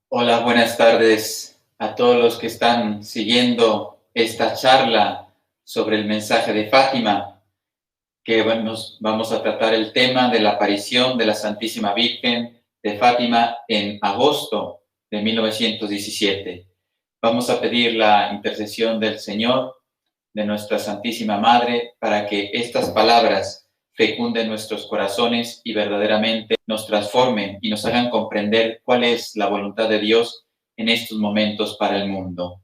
Hola, buenas tardes a todos los que están siguiendo esta charla sobre el mensaje de Fátima, que nos vamos a tratar el tema de la aparición de la Santísima Virgen de Fátima en agosto de 1917. Vamos a pedir la intercesión del Señor, de nuestra Santísima Madre, para que estas palabras fecunden nuestros corazones y verdaderamente nos transformen y nos hagan comprender cuál es la voluntad de Dios en estos momentos para el mundo.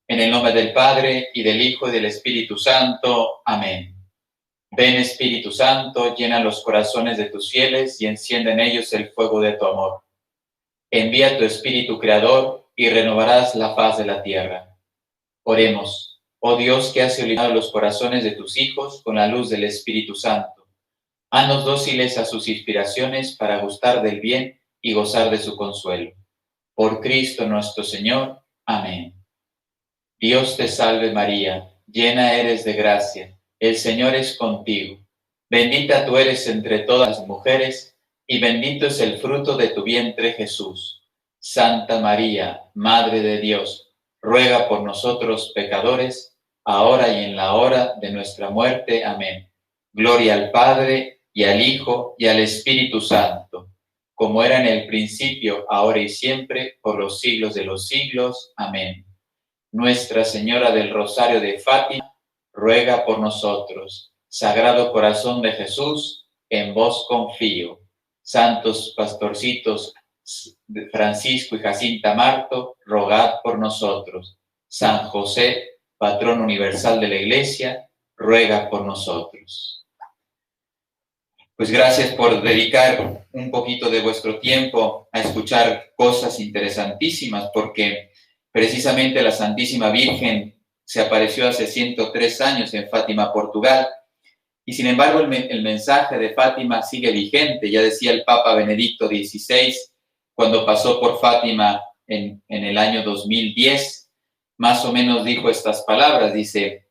En el nombre del Padre, y del Hijo, y del Espíritu Santo. Amén. Ven, Espíritu Santo, llena los corazones de tus fieles y enciende en ellos el fuego de tu amor. Envía tu Espíritu Creador y renovarás la faz de la tierra. Oremos. Oh Dios, que has iluminado los corazones de tus hijos con la luz del Espíritu Santo, haznos dóciles a sus inspiraciones para gustar del bien y gozar de su consuelo. Por Cristo nuestro Señor. Amén. Dios te salve María, llena eres de gracia, el Señor es contigo. Bendita tú eres entre todas las mujeres, y bendito es el fruto de tu vientre Jesús. Santa María, Madre de Dios, ruega por nosotros pecadores, ahora y en la hora de nuestra muerte. Amén. Gloria al Padre, y al Hijo, y al Espíritu Santo, como era en el principio, ahora y siempre, por los siglos de los siglos. Amén. Nuestra Señora del Rosario de Fátima, ruega por nosotros. Sagrado Corazón de Jesús, en vos confío. Santos pastorcitos Francisco y Jacinta Marto, rogad por nosotros. San José, patrón universal de la Iglesia, ruega por nosotros. Pues gracias por dedicar un poquito de vuestro tiempo a escuchar cosas interesantísimas, porque precisamente la Santísima Virgen se apareció hace 103 años en Fátima, Portugal, y sin embargo el mensaje de Fátima sigue vigente. Ya decía el Papa Benedicto XVI, cuando pasó por Fátima en el año 2010, más o menos dijo estas palabras, dice: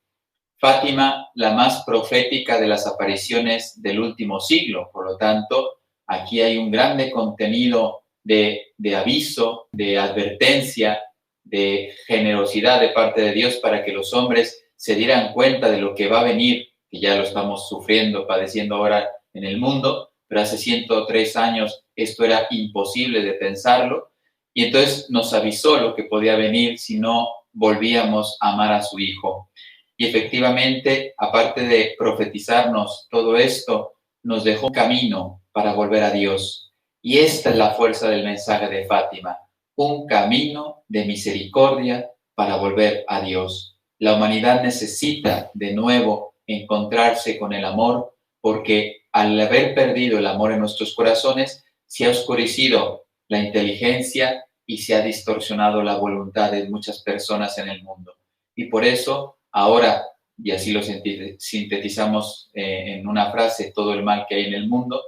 Fátima, la más profética de las apariciones del último siglo. Por lo tanto, aquí hay un grande contenido de aviso, de advertencia, de generosidad de parte de Dios para que los hombres se dieran cuenta de lo que va a venir, que ya lo estamos sufriendo, padeciendo ahora en el mundo, pero hace 103 años esto era imposible de pensarlo, y entonces nos avisó lo que podía venir si no volvíamos a amar a su Hijo. Y efectivamente, aparte de profetizarnos todo esto, nos dejó un camino para volver a Dios. Y esta es la fuerza del mensaje de Fátima, un camino de misericordia para volver a Dios. La humanidad necesita de nuevo encontrarse con el amor, porque al haber perdido el amor en nuestros corazones, se ha oscurecido la inteligencia y se ha distorsionado la voluntad de muchas personas en el mundo. Y por eso, ahora, y así lo sintetizamos en una frase, todo el mal que hay en el mundo,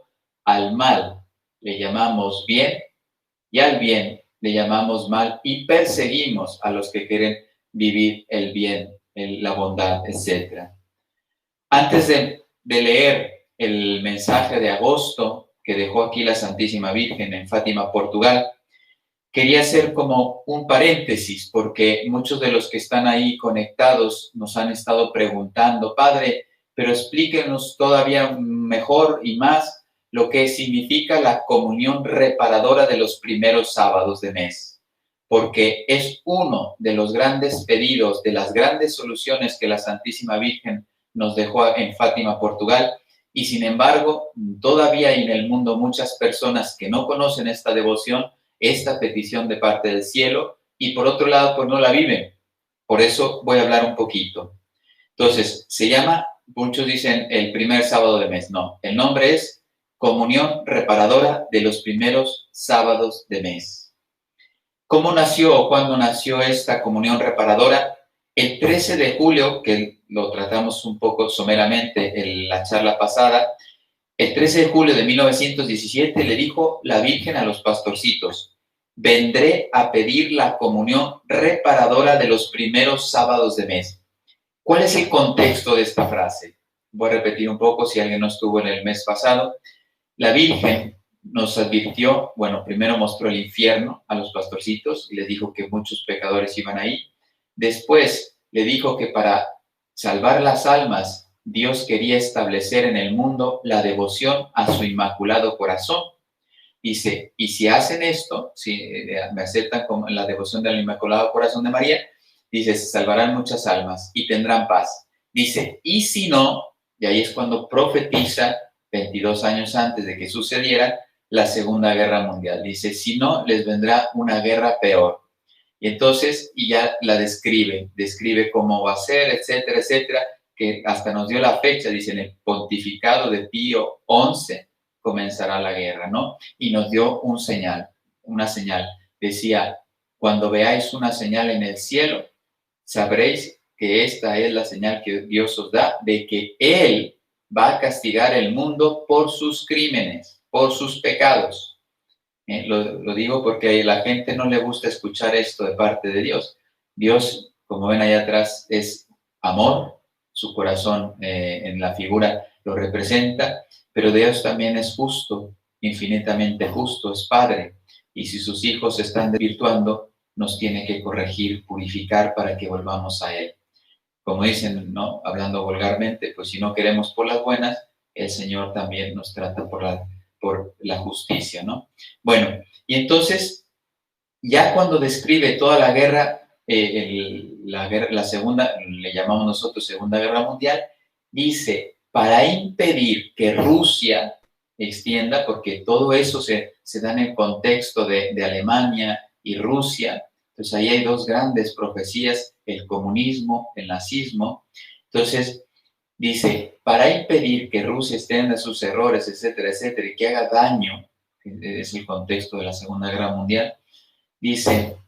al mal le llamamos bien y al bien le llamamos mal, y perseguimos a los que quieren vivir el bien, la bondad, etc. Antes de leer el mensaje de agosto que dejó aquí la Santísima Virgen en Fátima, Portugal, quería hacer como un paréntesis, porque muchos de los que están ahí conectados nos han estado preguntando: Padre, pero explíquenos todavía mejor y más lo que significa la comunión reparadora de los primeros sábados de mes, porque es uno de los grandes pedidos, de las grandes soluciones que la Santísima Virgen nos dejó en Fátima, Portugal, y sin embargo, todavía hay en el mundo muchas personas que no conocen esta devoción, esta petición de parte del cielo, y por otro lado, pues no la viven. Por eso voy a hablar un poquito. Entonces, se llama, muchos dicen el primer sábado de mes. No, el nombre es Comunión Reparadora de los primeros sábados de mes. ¿Cómo nació o cuándo nació esta comunión reparadora? El 13 de julio, que lo tratamos un poco someramente en la charla pasada, el 13 de julio de 1917 le dijo la Virgen a los pastorcitos: vendré a pedir la comunión reparadora de los primeros sábados de mes. ¿Cuál es el contexto de esta frase? Voy a repetir un poco si alguien no estuvo en el mes pasado. La Virgen nos advirtió, bueno, primero mostró el infierno a los pastorcitos y les dijo que muchos pecadores iban ahí. Después le dijo que para salvar las almas, Dios quería establecer en el mundo la devoción a su inmaculado corazón. Dice, y si hacen esto, si me aceptan como la devoción del Inmaculado Corazón de María, dice, se salvarán muchas almas y tendrán paz. Dice, y si no, y ahí es cuando profetiza, 22 años antes de que sucediera, la Segunda Guerra Mundial. Dice, si no, les vendrá una guerra peor. Y entonces, y ya la describe cómo va a ser, etcétera, etcétera, que hasta nos dio la fecha, dice, en el pontificado de Pío XI, comenzará la guerra, ¿no? Y nos dio una señal. Decía, cuando veáis una señal en el cielo, sabréis que esta es la señal que Dios os da de que Él va a castigar el mundo por sus crímenes, por sus pecados. Lo digo porque a la gente no le gusta escuchar esto de parte de Dios. Dios, como ven allá atrás, es amor, su corazón en la figura lo representa, pero Dios también es justo, infinitamente justo, es Padre. Y si sus hijos se están desvirtuando, nos tiene que corregir, purificar para que volvamos a Él. Como dicen, ¿no? Hablando vulgarmente, pues si no queremos por las buenas, el Señor también nos trata por la justicia, ¿no? Bueno, y entonces, ya cuando describe toda la guerra, la segunda, le llamamos nosotros Segunda Guerra Mundial, dice, para impedir que Rusia extienda, porque todo eso se da en el contexto de Alemania y Rusia, entonces ahí hay dos grandes profecías, el comunismo, el nazismo. Entonces, dice, para impedir que Rusia extienda sus errores, etcétera, etcétera, y que haga daño, que es el contexto de la Segunda Guerra Mundial, dice,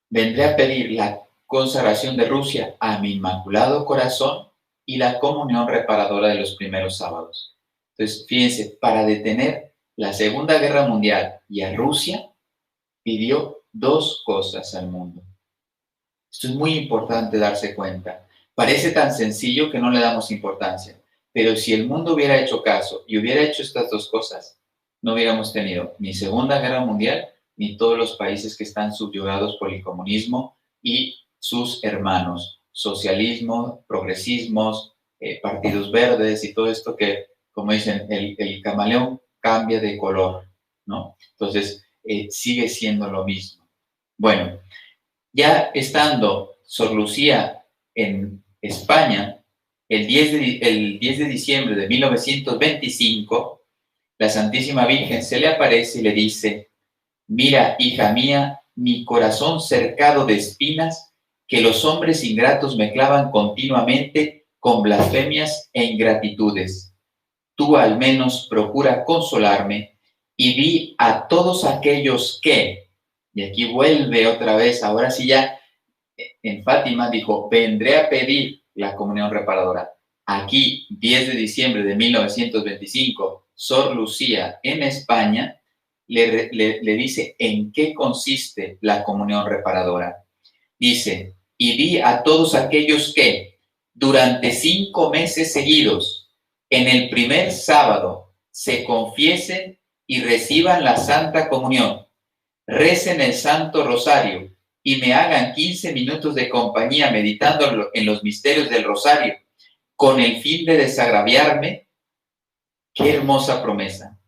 vendré a pedir la consagración de Rusia a mi inmaculado corazón y la comunión reparadora de los primeros sábados. Entonces, fíjense, para detener la Segunda Guerra Mundial y a Rusia, pidió dos cosas al mundo. Esto es muy importante darse cuenta. Parece tan sencillo que no le damos importancia, pero si el mundo hubiera hecho caso y hubiera hecho estas dos cosas, no hubiéramos tenido ni Segunda Guerra Mundial ni todos los países que están subyugados por el comunismo y sus hermanos, socialismo, progresismos, partidos verdes y todo esto que, como dicen, el camaleón cambia de color, ¿no? Entonces, sigue siendo lo mismo. Bueno, ya estando Sor Lucía en España, el 10 de diciembre de 1925, la Santísima Virgen se le aparece y le dice, mira, hija mía, mi corazón cercado de espinas, que los hombres ingratos me clavan continuamente con blasfemias e ingratitudes. Tú al menos procura consolarme y di a todos aquellos que, y aquí vuelve otra vez, ahora sí ya en Fátima dijo, vendré a pedir la comunión reparadora. Aquí, 10 de diciembre de 1925, Sor Lucía en España le dice en qué consiste la comunión reparadora. Dice, y di a todos aquellos que durante 5 meses seguidos, en el primer sábado, se confiesen y reciban la Santa Comunión, recen el Santo Rosario y me hagan 15 minutos de compañía meditando en los misterios del Rosario, con el fin de desagraviarme. Qué hermosa promesa.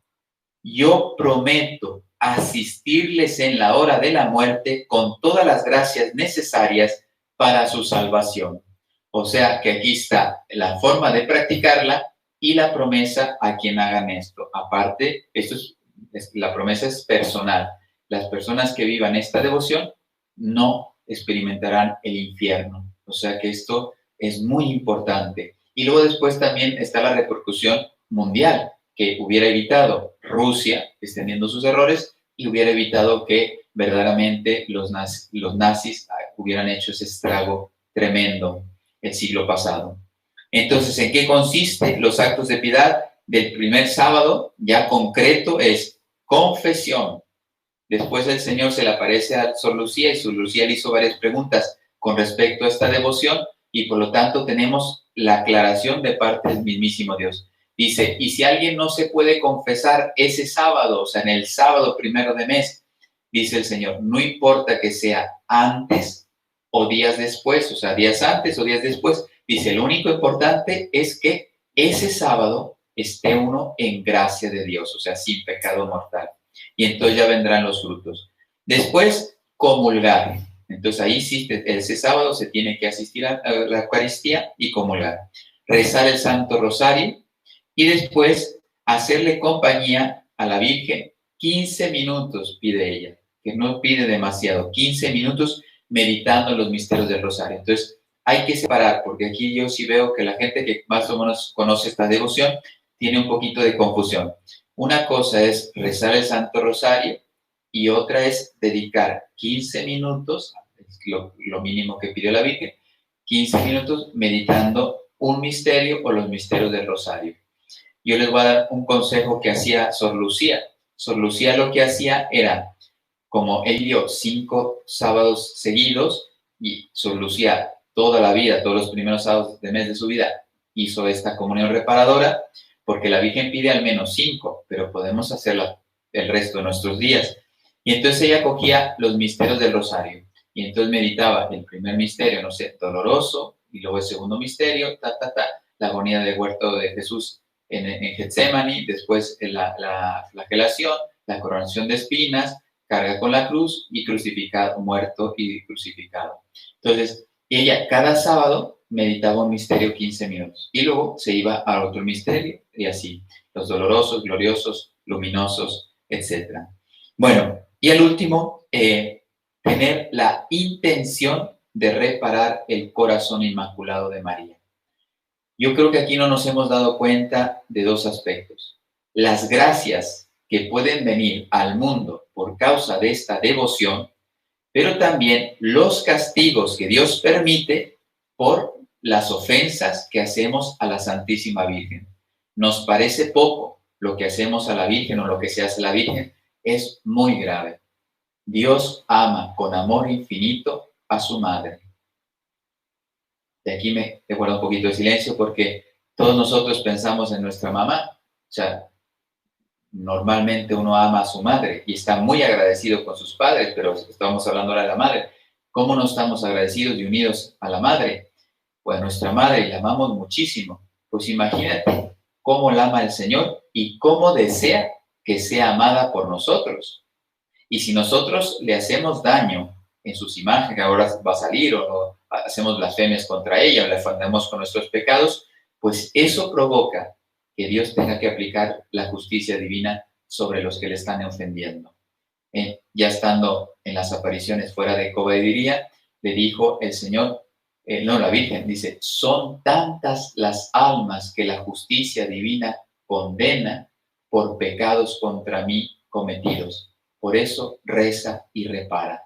Yo prometo asistirles en la hora de la muerte con todas las gracias necesarias para su salvación. O sea que aquí está la forma de practicarla y la promesa a quien hagan esto. Aparte, la promesa es personal. Las personas que vivan esta devoción no experimentarán el infierno. O sea que esto es muy importante. Y luego después también está la repercusión mundial, que hubiera evitado Rusia extendiendo sus errores y hubiera evitado que verdaderamente los nazis hubieran hecho ese estrago tremendo el siglo pasado. Entonces, ¿en qué consisten los actos de piedad del primer sábado? Ya concreto es confesión, Después el Señor se le aparece a Sor Lucía y Sor Lucía le hizo varias preguntas con respecto a esta devoción y por lo tanto tenemos la aclaración de parte del mismísimo Dios. Dice, y si alguien no se puede confesar ese sábado, o sea, en el sábado primero de mes, dice el Señor, no importa que sea antes o días después, o sea, días antes o días después, dice, lo único importante es que ese sábado esté uno en gracia de Dios, o sea, sin pecado mortal. Y entonces ya vendrán los frutos. Después, comulgar. Entonces ahí sí, ese sábado se tiene que asistir a la Eucaristía y comulgar. Rezar el Santo Rosario y después hacerle compañía a la Virgen. 15 minutos pide ella, que no pide demasiado, 15 minutos meditando los misterios del Rosario. Entonces hay que separar, porque aquí yo sí veo que la gente que más o menos conoce esta devoción tiene un poquito de confusión. Una cosa es rezar el Santo Rosario y otra es dedicar 15 minutos, lo mínimo que pidió la Virgen, 15 minutos meditando un misterio o los misterios del Rosario. Yo les voy a dar un consejo que hacía Sor Lucía. Sor Lucía lo que hacía era, como él dio 5 sábados seguidos, y Sor Lucía toda la vida, todos los primeros sábados de mes de su vida, hizo esta comunión reparadora, porque la Virgen pide al menos 5, pero podemos hacerla el resto de nuestros días. Y entonces ella cogía los misterios del Rosario, y entonces meditaba el primer misterio, no sé, doloroso, y luego el segundo misterio, la agonía del huerto de Jesús en Getsemaní, después la flagelación, la coronación de espinas, carga con la cruz y crucificado, muerto y crucificado. Entonces, ella cada sábado meditaba un misterio 15 minutos y luego se iba a otro misterio y así, los dolorosos, gloriosos, luminosos, etc. Bueno, y al último, tener la intención de reparar el corazón inmaculado de María. Yo creo que aquí no nos hemos dado cuenta de 2 aspectos. Las gracias que pueden venir al mundo por causa de esta devoción, pero también los castigos que Dios permite por las ofensas que hacemos a la Santísima Virgen. Nos parece poco lo que hacemos a la Virgen o lo que se hace a la Virgen, es muy grave. Dios ama con amor infinito a su madre. De aquí me guardo un poquito de silencio porque todos nosotros pensamos en nuestra mamá. O sea, normalmente uno ama a su madre y está muy agradecido con sus padres, pero estamos hablando ahora de la madre. ¿Cómo no estamos agradecidos y unidos a la madre? Pues a nuestra madre la amamos muchísimo. Pues imagínate cómo la ama el Señor y cómo desea que sea amada por nosotros. Y si nosotros le hacemos daño en sus imágenes, que ahora va a salir, o hacemos blasfemias contra ella, o le ofendemos con nuestros pecados, pues eso provoca que Dios tenga que aplicar la justicia divina sobre los que le están ofendiendo. Ya estando en las apariciones fuera de Cobadiría, le dijo el Señor, la Virgen, dice, son tantas las almas que la justicia divina condena por pecados contra mí cometidos. Por eso reza y repara.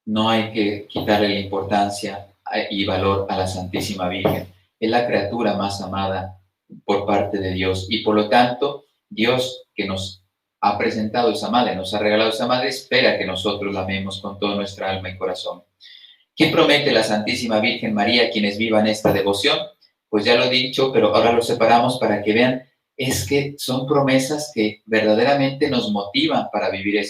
No hay que quitarle la importancia y valor a la Santísima Virgen. Es la criatura más amada por parte de Dios y por lo tanto Dios que nos ha presentado esa madre, nos ha regalado esa madre, espera que nosotros la amemos con toda nuestra alma y corazón. ¿Qué promete la Santísima Virgen María a quienes vivan esta devoción? Pues ya lo he dicho, pero ahora lo separamos para que vean, es que son promesas que verdaderamente nos motivan para vivir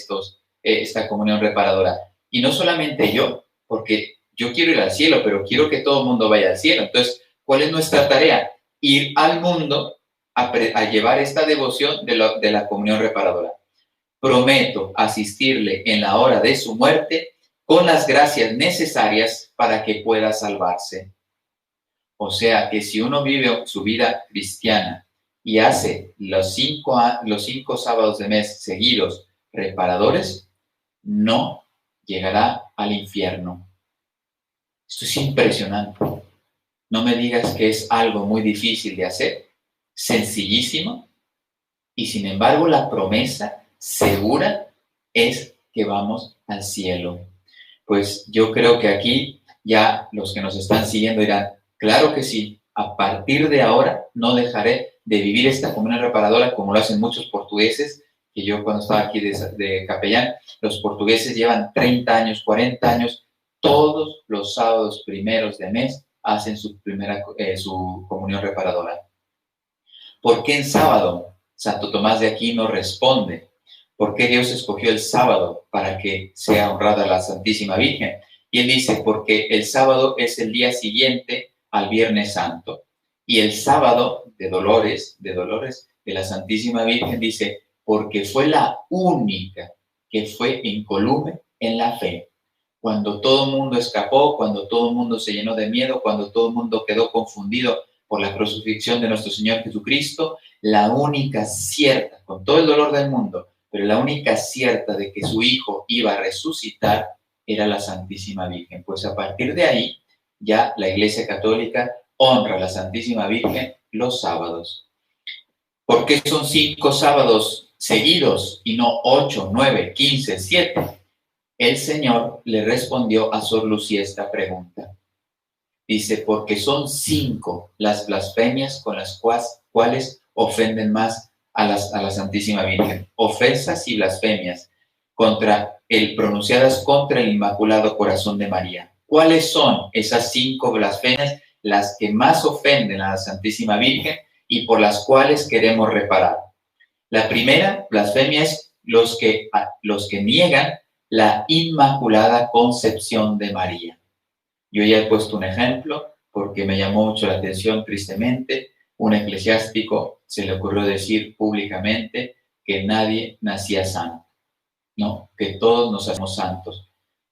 esta comunión reparadora. Y no solamente yo, porque yo quiero ir al cielo, pero quiero que todo el mundo vaya al cielo. Entonces, ¿cuál es nuestra tarea? Ir al mundo a llevar esta devoción de la comunión reparadora. Prometo asistirle en la hora de su muerte con las gracias necesarias para que pueda salvarse. O sea que si uno vive su vida cristiana y hace los 5 sábados de mes seguidos reparadores, no llegará al infierno. Esto es impresionante. No me digas que es algo muy difícil de hacer, sencillísimo, y sin embargo la promesa segura es que vamos al cielo. Pues yo creo que aquí ya los que nos están siguiendo dirán, claro que sí, a partir de ahora no dejaré de vivir esta comunión reparadora como lo hacen muchos portugueses que yo cuando estaba aquí de capellán, los portugueses llevan 30 años, 40 años, todos los sábados primeros de mes hacen su comunión reparadora. ¿Por qué en sábado? Santo Tomás de Aquino responde, ¿por qué Dios escogió el sábado para que sea honrada la Santísima Virgen? Y él dice, porque el sábado es el día siguiente al Viernes Santo. Y el sábado de Dolores de la Santísima Virgen dice, porque fue la única que fue incolume en la fe. Cuando todo el mundo escapó, cuando todo el mundo se llenó de miedo, cuando todo el mundo quedó confundido por la crucifixión de nuestro Señor Jesucristo, la única cierta, con todo el dolor del mundo, pero la única cierta de que su Hijo iba a resucitar era la Santísima Virgen. Pues a partir de ahí, ya la Iglesia Católica honra a la Santísima Virgen los sábados. ¿Por qué son 5 sábados seguidos y no 8, 9, 15, 7? El Señor le respondió a Sor Lucía esta pregunta. Dice, porque son 5 las blasfemias con las cuales ofenden más a la Santísima Virgen. Ofensas y blasfemias pronunciadas contra el Inmaculado Corazón de María. ¿Cuáles son esas 5 blasfemias las que más ofenden a la Santísima Virgen y por las cuales queremos reparar? La primera blasfemia es los que niegan la Inmaculada Concepción de María. Yo ya he puesto un ejemplo porque me llamó mucho la atención, tristemente, un eclesiástico se le ocurrió decir públicamente que nadie nacía santo, ¿no? Que todos nos hacemos santos.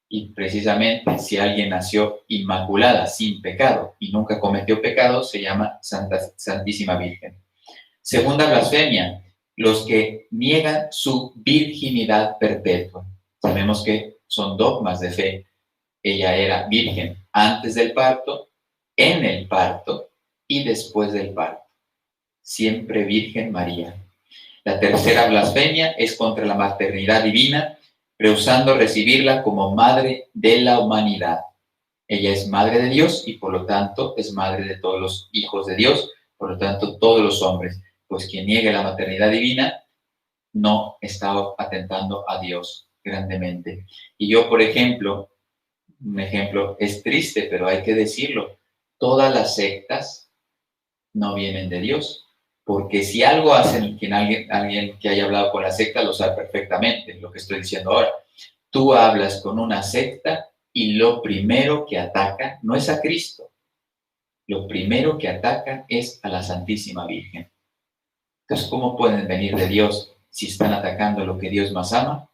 Y precisamente si alguien nació inmaculada, sin pecado, y nunca cometió pecado, se llama Santísima Virgen. Segunda blasfemia, los que niegan su virginidad perpetua. Sabemos que son dogmas de fe. Ella era virgen antes del parto, en el parto y después del parto. Siempre Virgen María. La tercera blasfemia es contra la maternidad divina, rehusando recibirla como madre de la humanidad. Ella es madre de Dios y por lo tanto es madre de todos los hijos de Dios, por lo tanto todos los hombres. Pues quien niegue la maternidad divina no está atentando a Dios grandemente. Y yo, por ejemplo, un ejemplo es triste, pero hay que decirlo, todas las sectas no vienen de Dios, porque si algo hacen, alguien que haya hablado con la secta lo sabe perfectamente, lo que estoy diciendo ahora. Tú hablas con una secta y lo primero que ataca no es a Cristo, lo primero que ataca es a la Santísima Virgen. Entonces, ¿cómo pueden venir de Dios si están atacando lo que Dios más ama?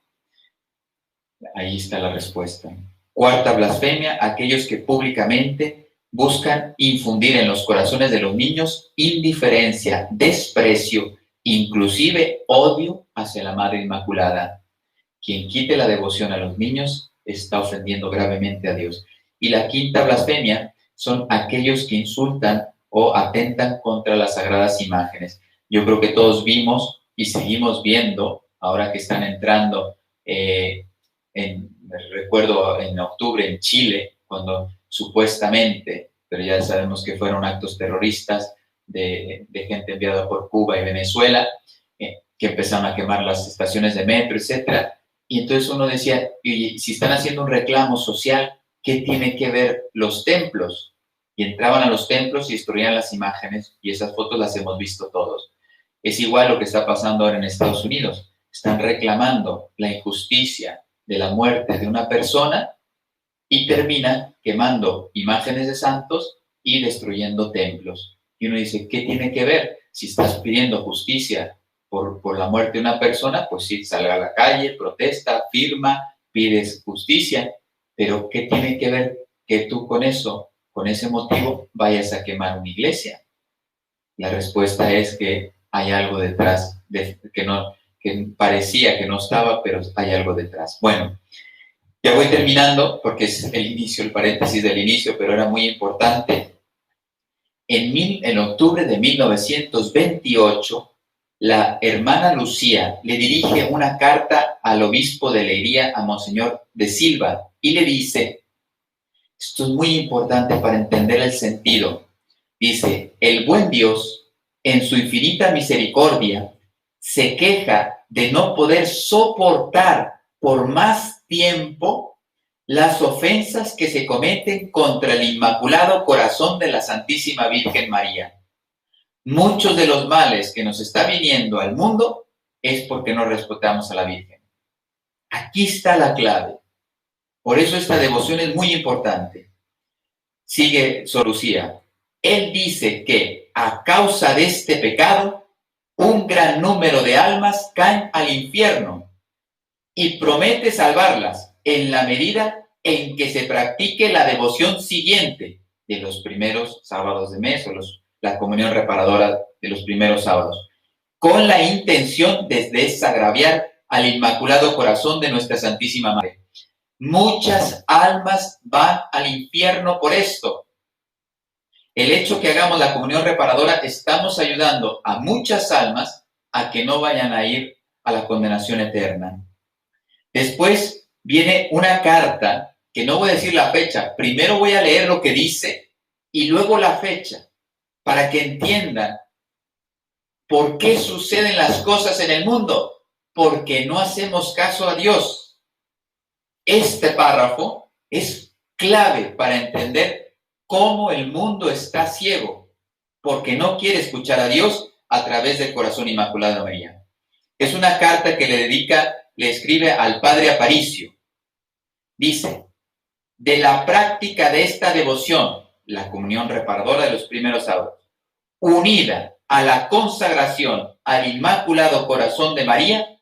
Ahí está la respuesta. Cuarta blasfemia, aquellos que públicamente buscan infundir en los corazones de los niños indiferencia, desprecio, inclusive odio hacia la Madre Inmaculada. Quien quite la devoción a los niños está ofendiendo gravemente a Dios. Y la quinta blasfemia son aquellos que insultan o atentan contra las sagradas imágenes. Yo creo que todos vimos y seguimos viendo, ahora que están entrando, recuerdo en octubre en Chile, cuando supuestamente, pero ya sabemos que fueron actos terroristas de gente enviada por Cuba y Venezuela, que empezaron a quemar las estaciones de metro, etc. Y entonces uno decía, y si están haciendo un reclamo social, ¿qué tiene que ver los templos? Y entraban a los templos y destruían las imágenes, y esas fotos las hemos visto todos. Es igual lo que está pasando ahora en Estados Unidos. Están reclamando la injusticia de la muerte de una persona y terminan quemando imágenes de santos y destruyendo templos. Y uno dice, ¿qué tiene que ver? Si estás pidiendo justicia por la muerte de una persona, pues sí, salga a la calle, protesta, firma, pides justicia, pero ¿qué tiene que ver que tú con eso, con ese motivo, vayas a quemar una iglesia? La respuesta es que hay algo detrás, que parecía que no estaba, pero hay algo detrás. Bueno, ya voy terminando porque es el inicio, el paréntesis del inicio, pero era muy importante. En octubre de 1928, la hermana Lucía le dirige una carta al obispo de Leiría, a Monseñor de Silva, y le dice, esto es muy importante para entender el sentido, dice, el buen Dios, en su infinita misericordia, se queja de no poder soportar por más tiempo las ofensas que se cometen contra el Inmaculado Corazón de la Santísima Virgen María. Muchos de los males que nos está viniendo al mundo es porque no respetamos a la Virgen. Aquí está la clave. Por eso esta devoción es muy importante. Sigue Sor Lucía. Él dice que a causa de este pecado, un gran número de almas caen al infierno y promete salvarlas en la medida en que se practique la devoción siguiente de los primeros sábados de mes o la comunión reparadora de los primeros sábados, con la intención de desagraviar al Inmaculado Corazón de nuestra Santísima Madre. Muchas almas van al infierno por esto. El hecho que hagamos la comunión reparadora, estamos ayudando a muchas almas a que no vayan a ir a la condenación eterna. Después viene una carta, que no voy a decir la fecha, primero voy a leer lo que dice y luego la fecha, para que entiendan por qué suceden las cosas en el mundo, porque no hacemos caso a Dios. Este párrafo es clave para entender cómo el mundo está ciego, porque no quiere escuchar a Dios a través del corazón inmaculado de María. Es una carta que le escribe al padre Aparicio. Dice: de la práctica de esta devoción, la comunión reparadora de los primeros sábados, unida a la consagración al Inmaculado Corazón de María,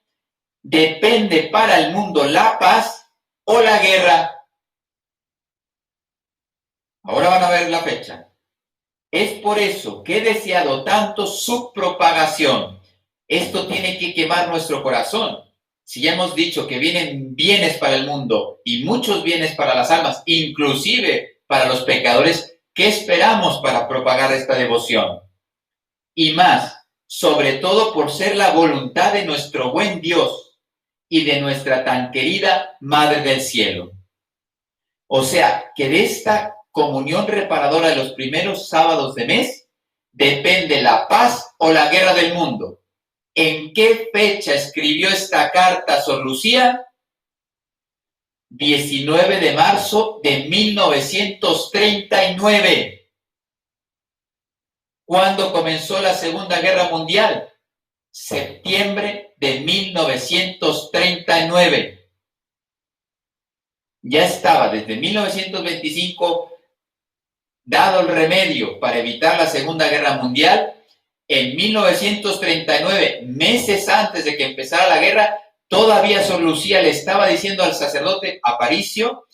depende para el mundo la paz o la guerra. Ahora van a ver la fecha. Es por eso que he deseado tanto su propagación. Esto tiene que quemar nuestro corazón. Si ya hemos dicho que vienen bienes para el mundo y muchos bienes para las almas, inclusive para los pecadores, ¿qué esperamos para propagar esta devoción? Y más, sobre todo por ser la voluntad de nuestro buen Dios y de nuestra tan querida Madre del Cielo. O sea, que de esta comunión reparadora de los primeros sábados de mes depende la paz o la guerra del mundo. ¿En qué fecha escribió esta carta Sor Lucía? 19 de marzo de 1939. ¿Cuándo comenzó la Segunda Guerra Mundial? Septiembre de 1939. Ya estaba desde 1925 dado el remedio para evitar la Segunda Guerra Mundial. En 1939, meses antes de que empezara la guerra, todavía Sor Lucía le estaba diciendo al sacerdote Aparicio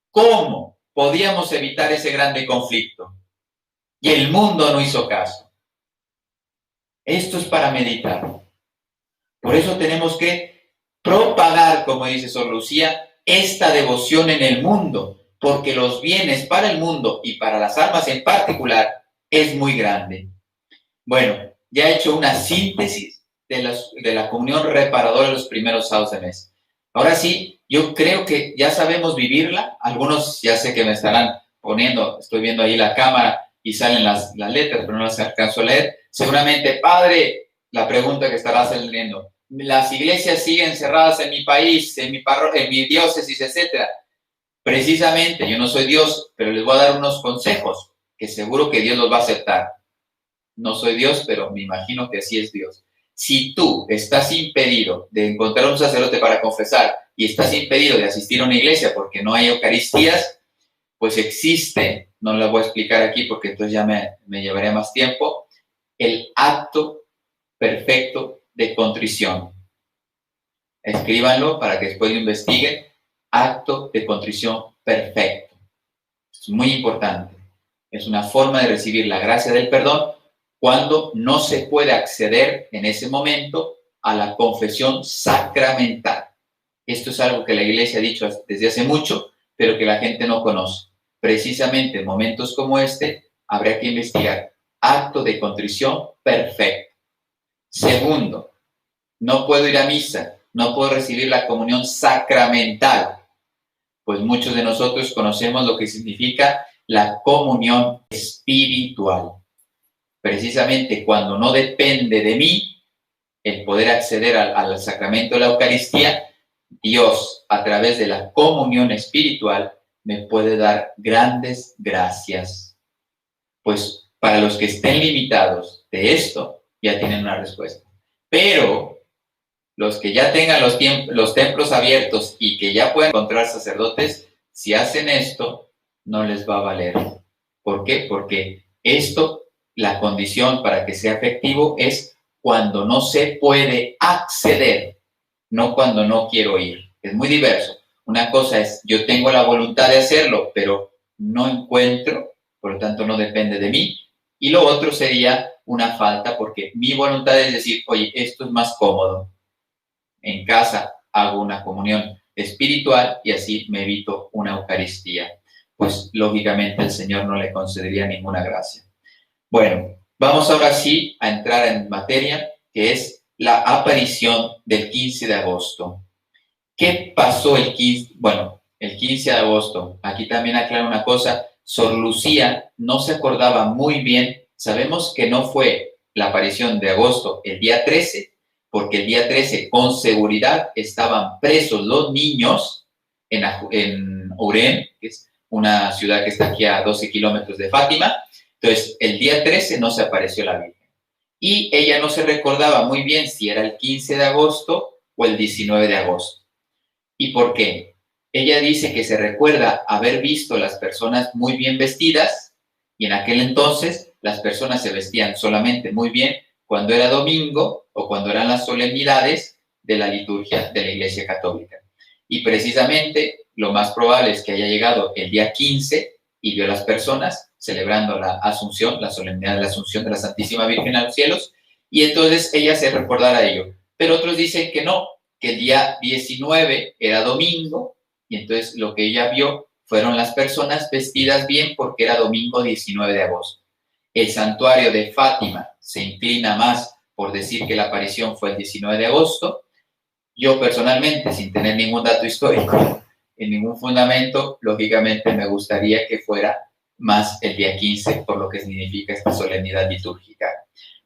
cómo podíamos evitar ese grande conflicto. Y el mundo no hizo caso. Esto es para meditar. Por eso tenemos que propagar, como dice Sor Lucía, esta devoción en el mundo, porque los bienes para el mundo y para las almas en particular es muy grande. Bueno, ya he hecho una síntesis de la comunión reparadora de los primeros sábados de mes. Ahora sí, yo creo que ya sabemos vivirla. Algunos ya sé que me estarán poniendo, estoy viendo ahí la cámara y salen las letras, pero no las alcanzo a leer. Seguramente, padre, la pregunta que estará saliendo: las iglesias siguen cerradas en mi país, en mi diócesis, etcétera. Precisamente, yo no soy Dios, pero les voy a dar unos consejos que seguro que Dios los va a aceptar. No soy Dios, pero me imagino que así es Dios. Si tú estás impedido de encontrar un sacerdote para confesar y estás impedido de asistir a una iglesia porque no hay Eucaristías, pues existe, no lo voy a explicar aquí porque entonces ya me llevaría más tiempo, el acto perfecto de contrición. Escríbanlo para que después lo investiguen. Acto de contrición perfecto. Es muy importante. Es una forma de recibir la gracia del perdón cuando no se puede acceder en ese momento a la confesión sacramental. Esto es algo que la Iglesia ha dicho desde hace mucho, pero que la gente no conoce. Precisamente en momentos como este, habría que investigar. Acto de contrición perfecto. Segundo, no puedo ir a misa, no puedo recibir la comunión sacramental. Pues muchos de nosotros conocemos lo que significa la comunión espiritual. Precisamente cuando no depende de mí, el poder acceder al sacramento de la Eucaristía, Dios, a través de la comunión espiritual, me puede dar grandes gracias. Pues para los que estén limitados de esto, ya tienen una respuesta. Pero los que ya tengan los templos abiertos y que ya puedan encontrar sacerdotes, si hacen esto, no les va a valer. ¿Por qué? Porque esto, la condición para que sea efectivo es cuando no se puede acceder, no cuando no quiero ir. Es muy diverso. Una cosa es, yo tengo la voluntad de hacerlo, pero no encuentro, por lo tanto no depende de mí. Y lo otro sería una falta, porque mi voluntad es decir, oye, esto es más cómodo. En casa hago una comunión espiritual y así me evito una Eucaristía. Pues lógicamente el Señor no le concedería ninguna gracia. Bueno, vamos ahora sí a entrar en materia, que es la aparición del 15 de agosto. ¿Qué pasó el 15? Bueno, el 15 de agosto, aquí también aclaro una cosa, Sor Lucía no se acordaba muy bien, sabemos que no fue la aparición de agosto el día 13, porque el día 13 con seguridad estaban presos los niños en Urén, que es una ciudad que está aquí a 12 kilómetros de Fátima. Entonces, el día 13 no se apareció la Virgen. Y ella no se recordaba muy bien si era el 15 de agosto o el 19 de agosto. ¿Y por qué? Ella dice que se recuerda haber visto las personas muy bien vestidas y en aquel entonces las personas se vestían solamente muy bien cuando era domingo o cuando eran las solemnidades de la liturgia de la Iglesia Católica. Y precisamente lo más probable es que haya llegado el día 15 y vio a las personas celebrando la Asunción, la solemnidad de la Asunción de la Santísima Virgen a los cielos, y entonces ella se recordara ello. Pero otros dicen que no, que el día 19 era domingo, y entonces lo que ella vio fueron las personas vestidas bien porque era domingo 19 de agosto. El santuario de Fátima se inclina más por decir que la aparición fue el 19 de agosto. Yo personalmente, sin tener ningún dato histórico, en ningún fundamento, lógicamente me gustaría que fuera más el día 15, por lo que significa esta solemnidad litúrgica.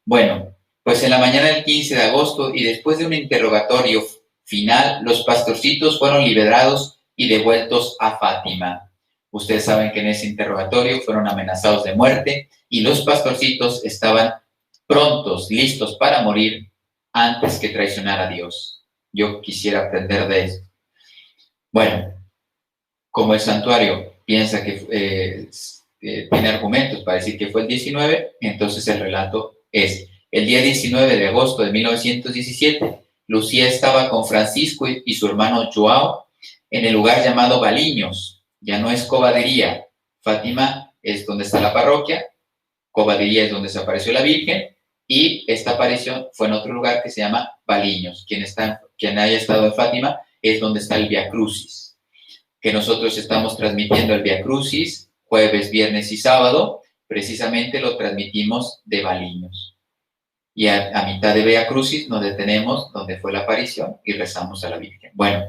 Bueno, pues en la mañana del 15 de agosto y después de un interrogatorio final, los pastorcitos fueron liberados y devueltos a Fátima. Ustedes saben que en ese interrogatorio fueron amenazados de muerte y los pastorcitos estaban prontos, listos para morir antes que traicionar a Dios. Yo quisiera aprender de esto. Bueno, como el santuario piensa que tiene argumentos para decir que fue el 19, entonces el relato es: el día 19 de agosto de 1917, Lucía estaba con Francisco y su hermano Joao en el lugar llamado Baliños. Ya no es Covadería. Fátima es donde está la parroquia, Covadería es donde se apareció la Virgen, y esta aparición fue en otro lugar que se llama Baliños. Quien haya estado en Fátima es donde está el Via Crucis, que nosotros estamos transmitiendo el Via Crucis jueves, viernes y sábado, precisamente lo transmitimos de Baliños. Y a mitad de Via Crucis nos detenemos donde fue la aparición y rezamos a la Virgen. Bueno,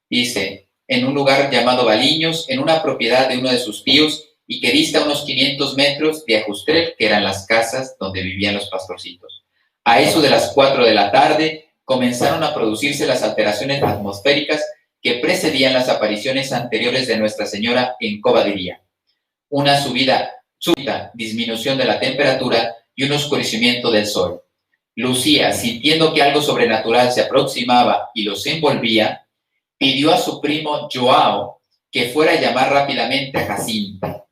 dice, en un lugar llamado Baliños, en una propiedad de uno de sus tíos, y que dista unos 500 metros de Ajustel, que eran las casas donde vivían los pastorcitos. A eso de las 4 de la tarde comenzaron a producirse las alteraciones atmosféricas que precedían las apariciones anteriores de Nuestra Señora en Covadería. Una súbita disminución de la temperatura y un oscurecimiento del sol. Lucía, sintiendo que algo sobrenatural se aproximaba y los envolvía, pidió a su primo Joao que fuera a llamar rápidamente a Jacinta.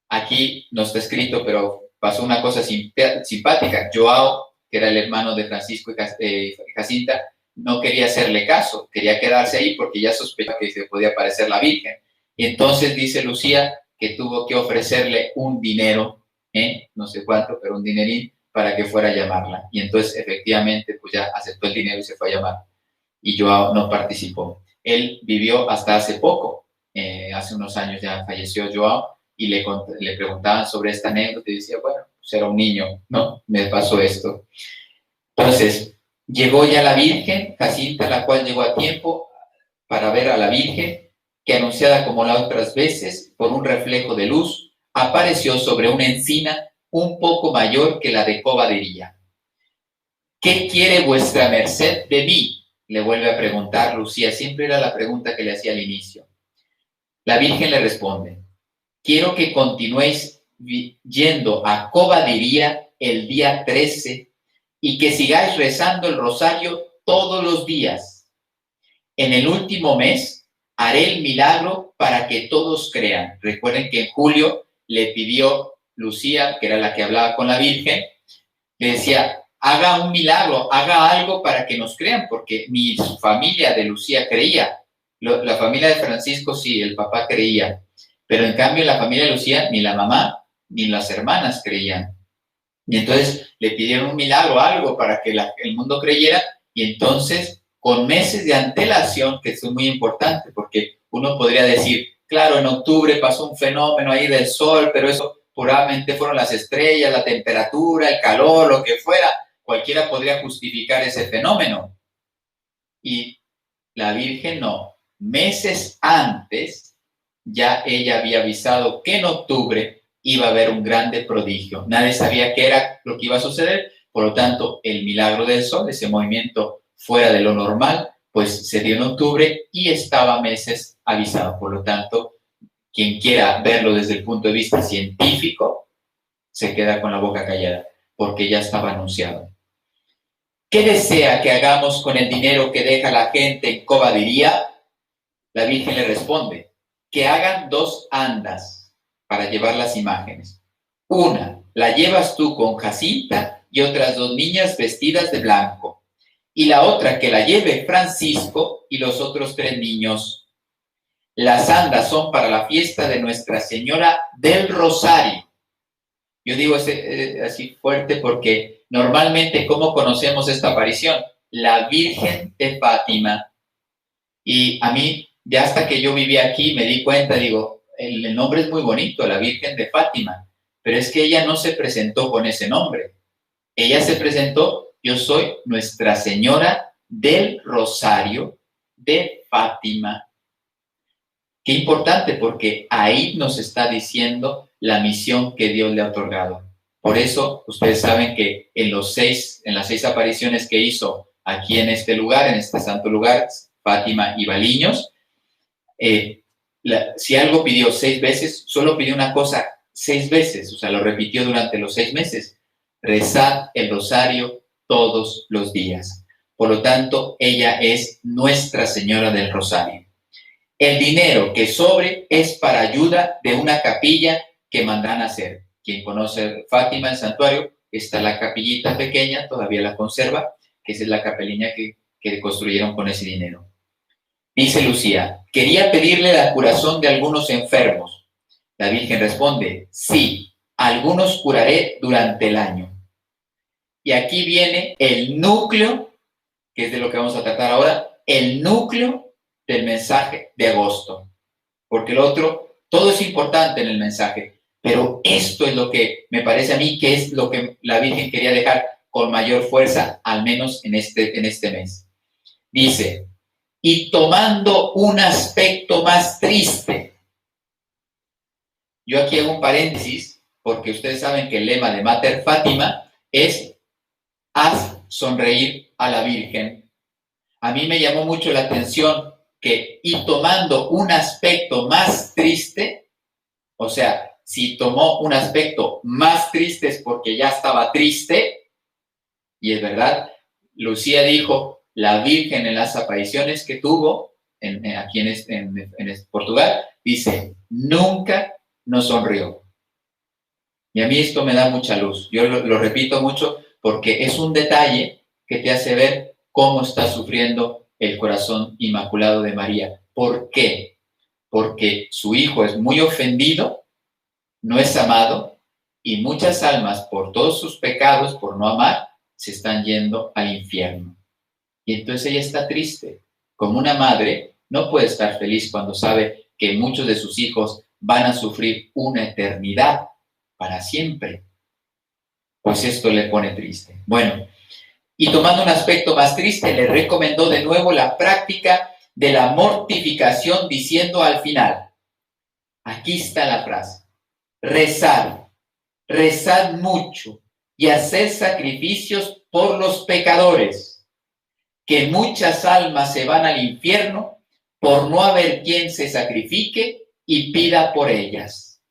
Aquí no está escrito, pero pasó una cosa simpática. Joao, que era el hermano de Francisco y Jacinta, no quería hacerle caso, quería quedarse ahí porque ya sospechaba que se podía aparecer la Virgen. Y entonces dice Lucía que tuvo que ofrecerle un dinero, no sé cuánto, pero un dinerín, para que fuera a llamarla. Y entonces efectivamente pues ya aceptó el dinero y se fue a llamar. Y Joao no participó. Él vivió hasta hace poco, hace unos años ya falleció Joao, y le preguntaban sobre esta anécdota y decía, bueno, pues era un niño, ¿no? Me pasó esto. Entonces, llegó ya la Virgen, Jacinta, la cual llegó a tiempo para ver a la Virgen, que anunciada como las otras veces, por un reflejo de luz, apareció sobre una encina un poco mayor que la de Covadería. ¿qué quiere vuestra merced de mí? Le vuelve a preguntar Lucía. Siempre era la pregunta que le hacía al inicio. La Virgen le responde, quiero que continuéis yendo a Cobadiría el día 13 y que sigáis rezando el rosario todos los días. En el último mes haré el milagro para que todos crean. Recuerden que en julio le pidió Lucía, que era la que hablaba con la Virgen, le decía, haga un milagro, haga algo para que nos crean, porque mi familia de Lucía creía. La familia de Francisco sí, el papá creía, pero en cambio la familia de Lucía ni la mamá ni las hermanas creían. Y entonces le pidieron un milagro, algo para que el mundo creyera, y entonces con meses de antelación, que esto es muy importante, porque uno podría decir, claro, en octubre pasó un fenómeno ahí del sol, pero eso puramente fueron las estrellas, la temperatura, el calor, lo que fuera, cualquiera podría justificar ese fenómeno. Y la Virgen no, meses antes ya ella había avisado que en octubre iba a haber un grande prodigio. Nadie sabía qué era lo que iba a suceder, por lo tanto, el milagro del sol, ese movimiento fuera de lo normal, pues se dio en octubre y estaba meses avisado. Por lo tanto, quien quiera verlo desde el punto de vista científico, se queda con la boca callada, porque ya estaba anunciado. ¿Qué desea que hagamos con el dinero que deja la gente en Cobadiría? La Virgen le responde, que hagan 2 andas para llevar las imágenes. Una, la llevas tú con Jacinta y otras 2 niñas vestidas de blanco. Y la otra, que la lleve Francisco y los otros 3 niños. Las andas son para la fiesta de Nuestra Señora del Rosario. Yo digo así fuerte porque normalmente, ¿cómo conocemos esta aparición? La Virgen de Fátima. Y a mí, ya hasta que yo viví aquí, me di cuenta, digo, el nombre es muy bonito, la Virgen de Fátima, pero es que ella no se presentó con ese nombre. Ella se presentó, yo soy Nuestra Señora del Rosario de Fátima. Qué importante, porque ahí nos está diciendo la misión que Dios le ha otorgado. Por eso, ustedes saben que en las 6 apariciones que hizo aquí en este lugar, en este santo lugar, Fátima y Baliños, si algo pidió 6 veces, solo pidió una cosa 6 veces, o sea, lo repitió durante los 6 meses. Rezad el rosario todos los días. Por lo tanto, ella es Nuestra Señora del Rosario. El dinero que sobre es para ayuda de una capilla que mandan a hacer. Quien conoce Fátima, el santuario, está la capillita pequeña, todavía la conserva, que es la capeliña que construyeron con ese dinero. Dice Lucía, quería pedirle la curación de algunos enfermos. La Virgen responde, sí, algunos curaré durante el año. Y aquí viene el núcleo, que es de lo que vamos a tratar ahora, el núcleo del mensaje de agosto. Porque el otro, todo es importante en el mensaje, pero esto es lo que me parece a mí que es lo que la Virgen quería dejar con mayor fuerza, al menos en este mes. Dice, y tomando un aspecto más triste. Yo aquí hago un paréntesis, porque ustedes saben que el lema de Mater Fátima es haz sonreír a la Virgen. A mí me llamó mucho la atención que, y tomando un aspecto más triste, o sea, si tomó un aspecto más triste es porque ya estaba triste, y es verdad, Lucía dijo, la Virgen en las apariciones que tuvo aquí en Portugal, dice, nunca nos sonrió. Y a mí esto me da mucha luz. Yo lo repito mucho porque es un detalle que te hace ver cómo está sufriendo el corazón inmaculado de María. ¿Por qué? Porque su hijo es muy ofendido, no es amado, y muchas almas, por todos sus pecados, por no amar, se están yendo al infierno. Y entonces ella está triste. Como una madre, no puede estar feliz cuando sabe que muchos de sus hijos van a sufrir una eternidad para siempre. Pues esto le pone triste. Bueno, y tomando un aspecto más triste, le recomendó de nuevo la práctica de la mortificación, diciendo al final, aquí está la frase, rezad, rezad mucho y haced sacrificios por los pecadores, que muchas almas se van al infierno por no haber quien se sacrifique y pida por ellas.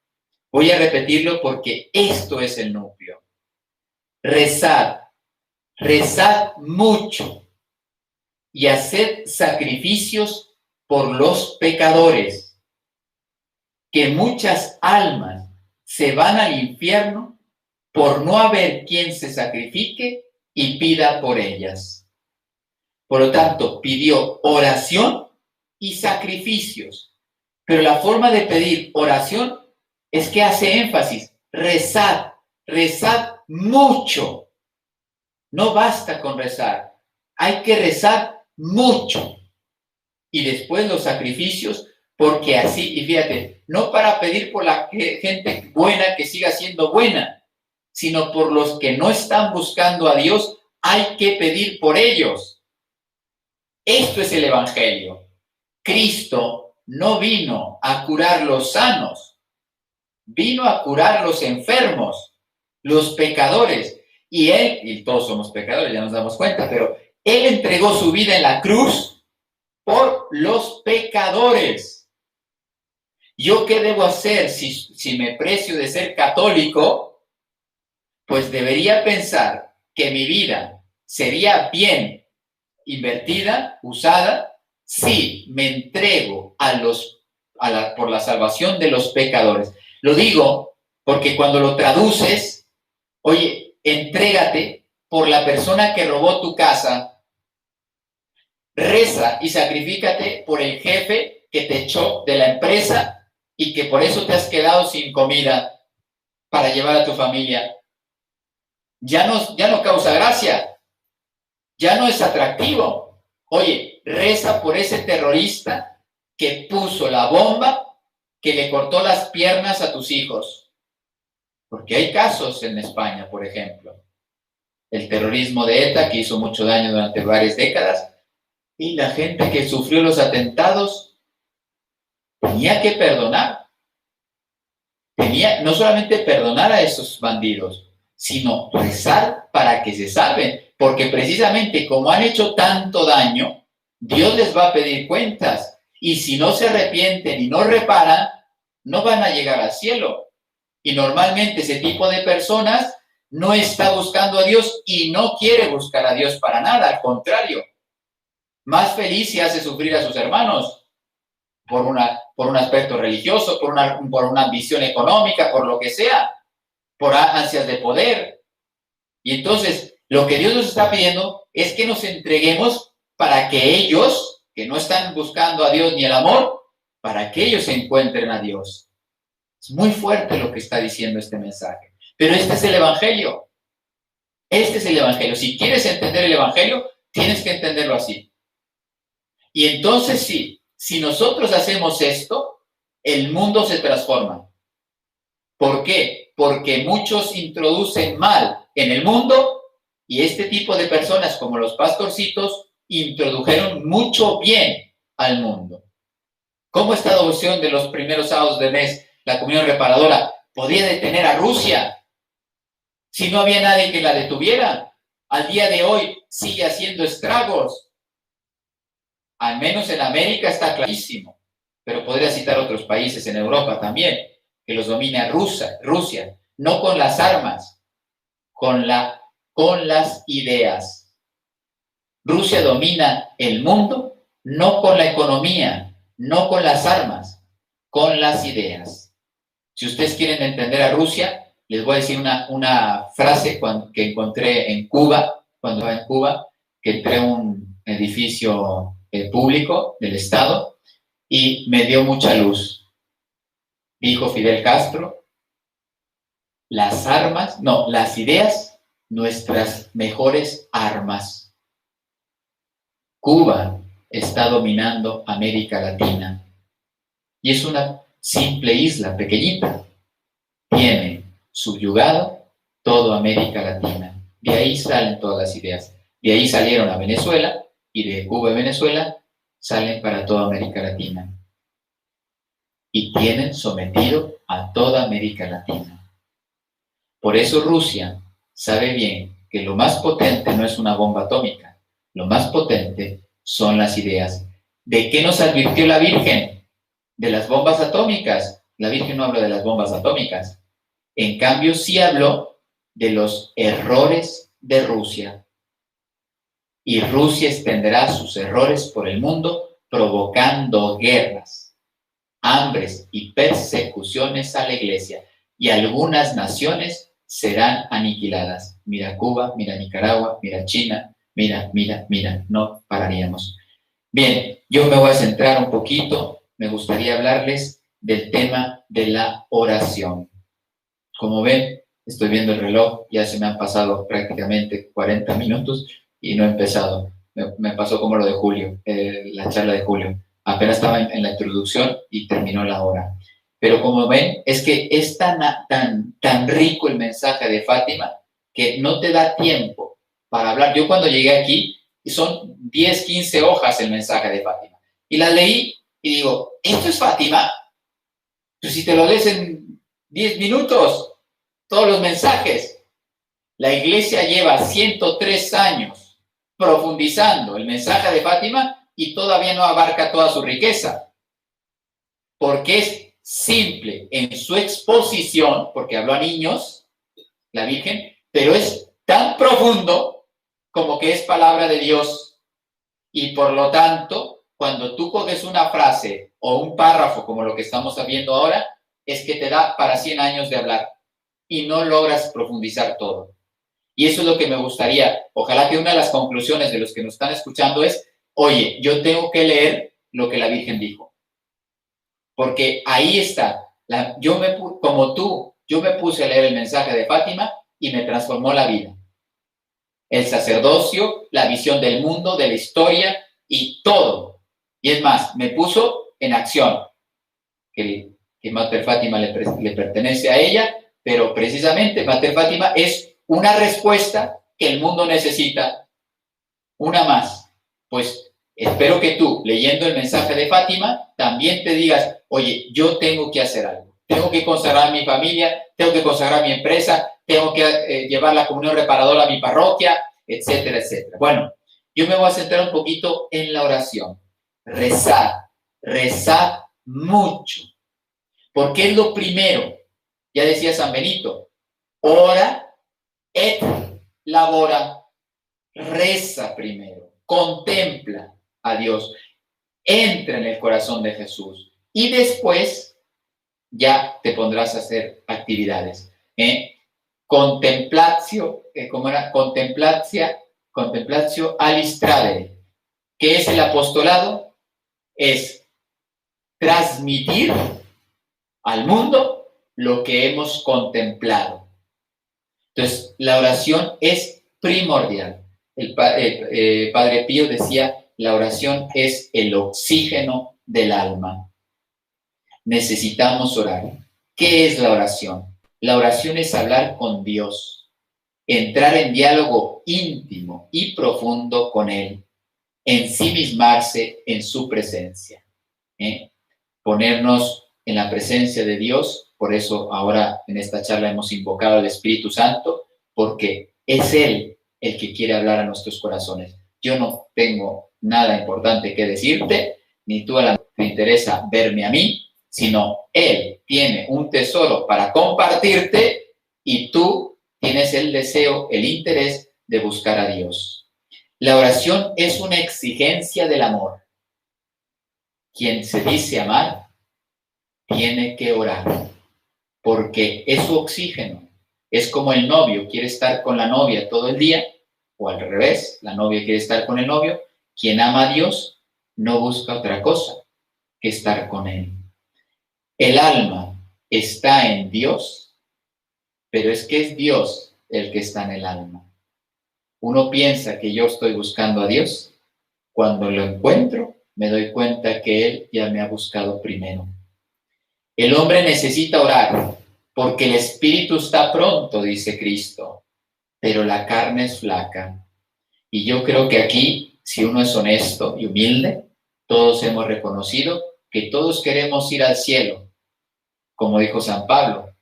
Voy a repetirlo porque esto es el núcleo. Rezad, rezad mucho y haced sacrificios por los pecadores, que muchas almas se van al infierno por no haber quien se sacrifique y pida por ellas. Por lo tanto, pidió oración y sacrificios. Pero la forma de pedir oración es que hace énfasis. Rezad, rezad mucho. No basta con rezar. Hay que rezar mucho. Y después los sacrificios, porque así, y fíjate, no para pedir por la gente buena que siga siendo buena, sino por los que no están buscando a Dios, hay que pedir por ellos. Esto es el Evangelio. Cristo no vino a curar los sanos, vino a curar los enfermos, los pecadores. Y Él, y todos somos pecadores, ya nos damos cuenta, pero Él entregó su vida en la cruz por los pecadores. ¿Yo qué debo hacer si me precio de ser católico? Pues debería pensar que mi vida sería bien invertida, usada, si me entrego por la salvación de los pecadores. Lo digo porque cuando lo traduces, oye, entrégate por la persona que robó tu casa, reza y sacrifícate por el jefe que te echó de la empresa y que por eso te has quedado sin comida para llevar a tu familia. Ya no causa gracia, ya no es atractivo. Oye, reza por ese terrorista que puso la bomba que le cortó las piernas a tus hijos. Porque hay casos en España, por ejemplo. El terrorismo de ETA, que hizo mucho daño durante varias décadas, y la gente que sufrió los atentados tenía que perdonar. No solamente perdonar a esos bandidos, sino rezar para que se salven. Porque precisamente como han hecho tanto daño, Dios les va a pedir cuentas. Y si no se arrepienten y no reparan, no van a llegar al cielo. Y normalmente ese tipo de personas no está buscando a Dios y no quiere buscar a Dios para nada. Al contrario, más feliz se hace sufrir a sus hermanos por un aspecto religioso, por una ambición económica, por lo que sea, por ansias de poder. Y entonces, lo que Dios nos está pidiendo es que nos entreguemos para que ellos, que no están buscando a Dios ni el amor, para que ellos encuentren a Dios. Es muy fuerte lo que está diciendo este mensaje. Pero este es el Evangelio. Este es el Evangelio. Si quieres entender el Evangelio, tienes que entenderlo así. Y entonces sí, si nosotros hacemos esto, el mundo se transforma. ¿Por qué? Porque muchos introducen mal en el mundo y este tipo de personas como los pastorcitos introdujeron mucho bien al mundo. ¿Cómo esta adopción de los primeros sábados de mes, la comunión reparadora, podía detener a Rusia si no había nadie que la detuviera? Al día de hoy sigue haciendo estragos. Al menos en América está clarísimo, pero podría citar otros países en Europa también, que los domina Rusia, no con las armas, con las ideas. Rusia domina el mundo no con la economía, no con las armas, con las ideas. Si ustedes quieren entender a Rusia, les voy a decir una frase que encontré en Cuba, cuando estaba en Cuba, que entré a un edificio público del Estado y me dio mucha luz. Dijo Fidel Castro, las ideas, nuestras mejores armas. Cuba está dominando América Latina y es una simple isla pequeñita. Tiene subyugado toda América Latina. De ahí salen todas las ideas. De ahí salieron a Venezuela y de Cuba y Venezuela salen para toda América Latina. Y tienen sometido a toda América Latina. Por eso Rusia sabe bien que lo más potente no es una bomba atómica, lo más potente son las ideas. ¿De qué nos advirtió la Virgen? De las bombas atómicas. La Virgen no habló de las bombas atómicas. En cambio, sí habló de los errores de Rusia. Y Rusia extenderá sus errores por el mundo, provocando guerras, hambres y persecuciones a la Iglesia. Y algunas naciones serán aniquiladas. Mira Cuba, mira Nicaragua, mira China, mira, no pararíamos. Bien, yo me voy a centrar un poquito, me gustaría hablarles del tema de la oración. Como ven, estoy viendo el reloj, ya se me han pasado prácticamente 40 minutos y no he empezado. Me pasó como lo de Julio, la charla de Julio. Apenas estaba en la introducción y terminó la hora. Pero como ven, es que es tan rico el mensaje de Fátima que no te da tiempo para hablar. Yo cuando llegué aquí, son 10, 15 hojas el mensaje de Fátima. Y la leí y digo, ¿esto es Fátima? Pues si te lo lees en 10 minutos, todos los mensajes. La Iglesia lleva 103 años profundizando el mensaje de Fátima y todavía no abarca toda su riqueza. Porque es simple en su exposición, porque habló a niños, la Virgen, pero es tan profundo como que es palabra de Dios. Y por lo tanto, cuando tú coges una frase o un párrafo como lo que estamos viendo ahora, es que te da para 100 años de hablar y no logras profundizar todo. Y eso es lo que me gustaría. Ojalá que una de las conclusiones de los que nos están escuchando es, oye, yo tengo que leer lo que la Virgen dijo. Porque ahí está. Como tú, yo me puse a leer el mensaje de Fátima y me transformó la vida. El sacerdocio, la visión del mundo, de la historia y todo. Y es más, me puso en acción. Que Mater Fátima le pertenece a ella, pero precisamente Mater Fátima es una respuesta que el mundo necesita. Una más. Pues espero que tú, leyendo el mensaje de Fátima, también te digas, oye, yo tengo que hacer algo. Tengo que consagrar mi familia, tengo que consagrar mi empresa, tengo que llevar la comunión reparadora a mi parroquia, etcétera, etcétera. Bueno, yo me voy a centrar un poquito en la oración. Rezar mucho. Porque es lo primero. Ya decía San Benito, ora et labora. Reza primero, contempla a Dios, entra en el corazón de Jesús y después ya te pondrás a hacer actividades. Contemplatio, ¿cómo era? Contemplatio alistradere. ¿Qué es el apostolado? Es transmitir al mundo lo que hemos contemplado. Entonces, la oración es primordial. El Padre Pío decía, la oración es el oxígeno del alma. Necesitamos orar. ¿Qué es la oración? La oración es hablar con Dios, entrar en diálogo íntimo y profundo con Él, ensimismarse en su presencia, ponernos en la presencia de Dios. Por eso ahora en esta charla hemos invocado al Espíritu Santo, porque es Él el que quiere hablar a nuestros corazones. Yo no tengo nada importante que decirte, ni tú te interesa verme a mí, sino Él tiene un tesoro para compartirte y tú tienes el deseo, el interés de buscar a Dios. La oración es una exigencia del amor. Quien se dice amar tiene que orar, porque es su oxígeno. Es como el novio quiere estar con la novia todo el día, o al revés, la novia quiere estar con el novio. Quien ama a Dios no busca otra cosa que estar con Él. El alma está en Dios, pero es que es Dios el que está en el alma. Uno piensa que yo estoy buscando a Dios. Cuando lo encuentro, me doy cuenta que Él ya me ha buscado primero. El hombre necesita orar porque el espíritu está pronto, dice Cristo, pero la carne es flaca. Y yo creo que aquí, si uno es honesto y humilde, todos hemos reconocido que todos queremos ir al cielo. Como dijo San Pablo,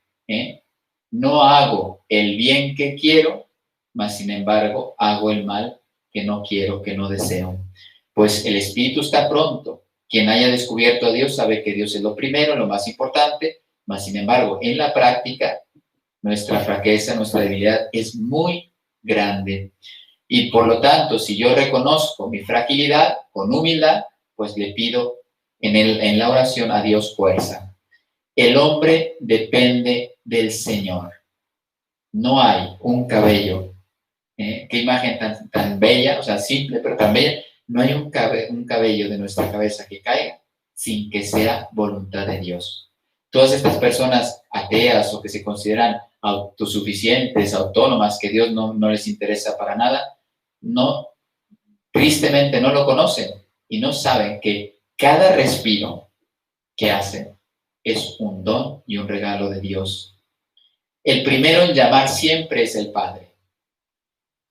no hago el bien que quiero, mas sin embargo hago el mal que no quiero, que no deseo. Pues el espíritu está pronto. Quien haya descubierto a Dios sabe que Dios es lo primero, lo más importante, mas sin embargo en la práctica nuestra fraqueza, nuestra debilidad es muy grande. Y por lo tanto, si yo reconozco mi fragilidad con humildad, pues le pido en la oración a Dios fuerza. El hombre depende del Señor. No hay un cabello, qué imagen tan bella, o sea, simple, pero tan bella. No hay un cabello de nuestra cabeza que caiga sin que sea voluntad de Dios. Todas estas personas ateas o que se consideran autosuficientes, autónomas, que Dios no les interesa para nada, no, tristemente no lo conocen y no saben que cada respiro que hacen es un don y un regalo de Dios. El primero en llamar siempre es el Padre,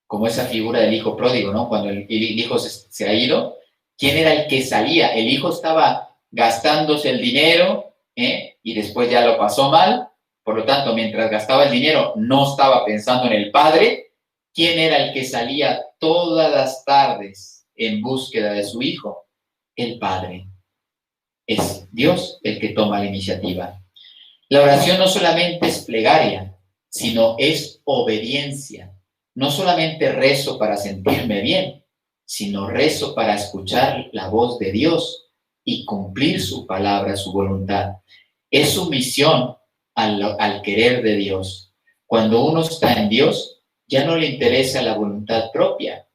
como esa figura del hijo pródigo, ¿no? Cuando el hijo se ha ido, ¿quién era el que salía? El hijo estaba gastándose el dinero, y después ya lo pasó mal, por lo tanto, mientras gastaba el dinero, no estaba pensando en el Padre. ¿Quién era el que salía todas las tardes en búsqueda de su hijo? El Padre. Es Dios el que toma la iniciativa. La oración no solamente es plegaria, sino es obediencia. No solamente rezo para sentirme bien, sino rezo para escuchar la voz de Dios y cumplir su palabra, su voluntad. Es sumisión al querer de Dios. Cuando uno está en Dios, ya no le interesa la voluntad propia.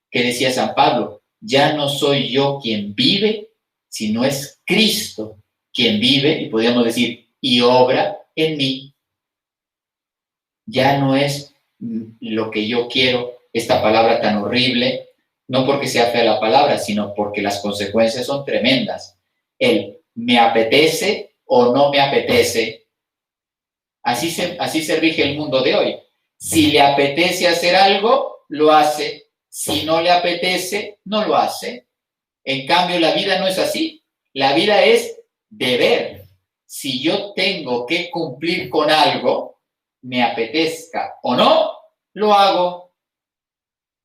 ¿Qué decía San Pablo? Ya no soy yo quien vive, sino es Cristo quien vive, y podríamos decir, y obra en mí. Ya no es lo que yo quiero, esta palabra tan horrible, no porque sea fea la palabra, sino porque las consecuencias son tremendas. El me apetece o no me apetece. Así se rige el mundo de hoy. Si le apetece hacer algo, lo hace. Si no le apetece, no lo hace. En cambio, la vida no es así. La vida es deber. Si yo tengo que cumplir con algo, me apetezca o no, lo hago.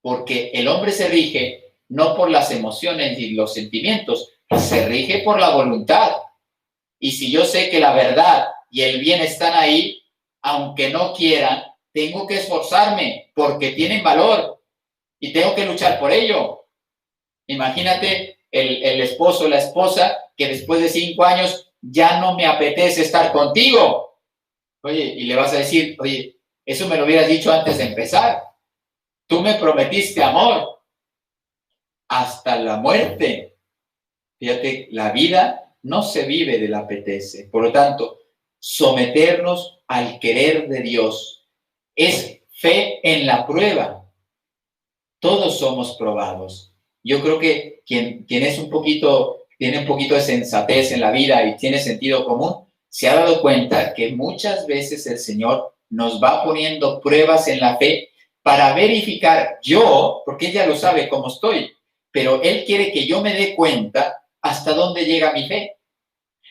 Porque el hombre se rige no por las emociones y los sentimientos, se rige por la voluntad. Y si yo sé que la verdad y el bien están ahí, aunque no quieran, tengo que esforzarme porque tienen valor y tengo que luchar por ello. Imagínate el esposo o la esposa que después de 5 años ya no me apetece estar contigo. Oye, y le vas a decir, oye, eso me lo hubieras dicho antes de empezar. Tú me prometiste amor hasta la muerte. Fíjate, la vida no se vive del apetece. Por lo tanto, someternos al querer de Dios es fe en la prueba. Todos somos probados. Yo creo que quien tiene un poquito de sensatez en la vida y tiene sentido común, se ha dado cuenta que muchas veces el Señor nos va poniendo pruebas en la fe para verificar yo, porque Él ya lo sabe cómo estoy, pero Él quiere que yo me dé cuenta hasta dónde llega mi fe.